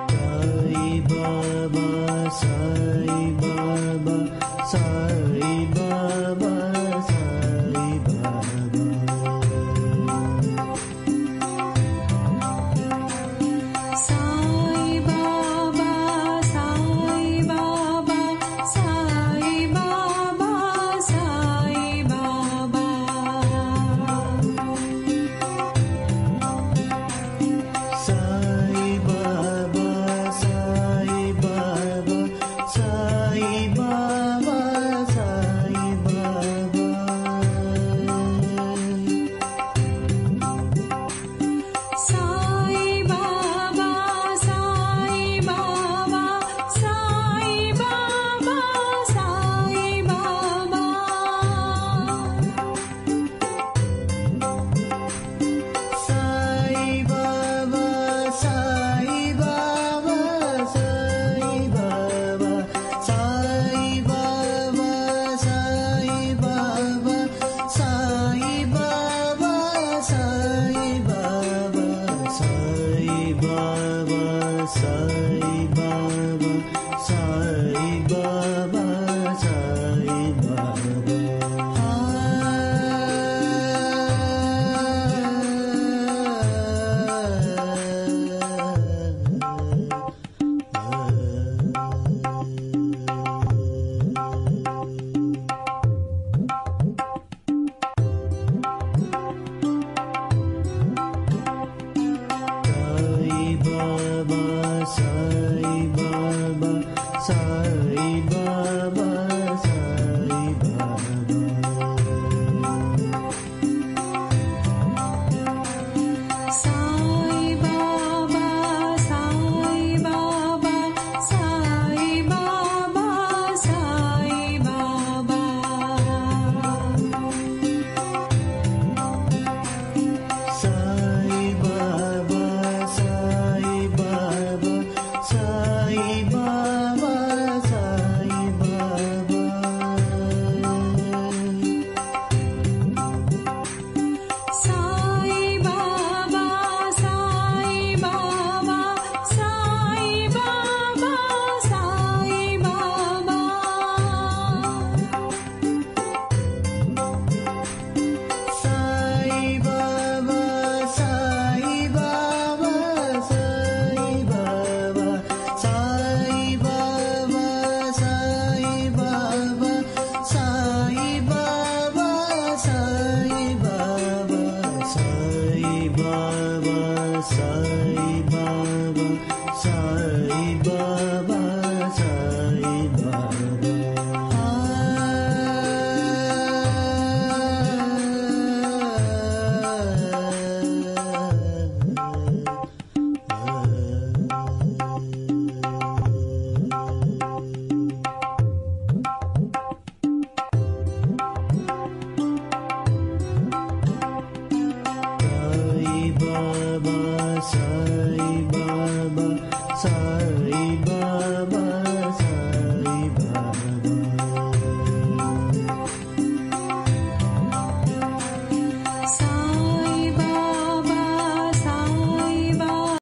Sai Baba, Sai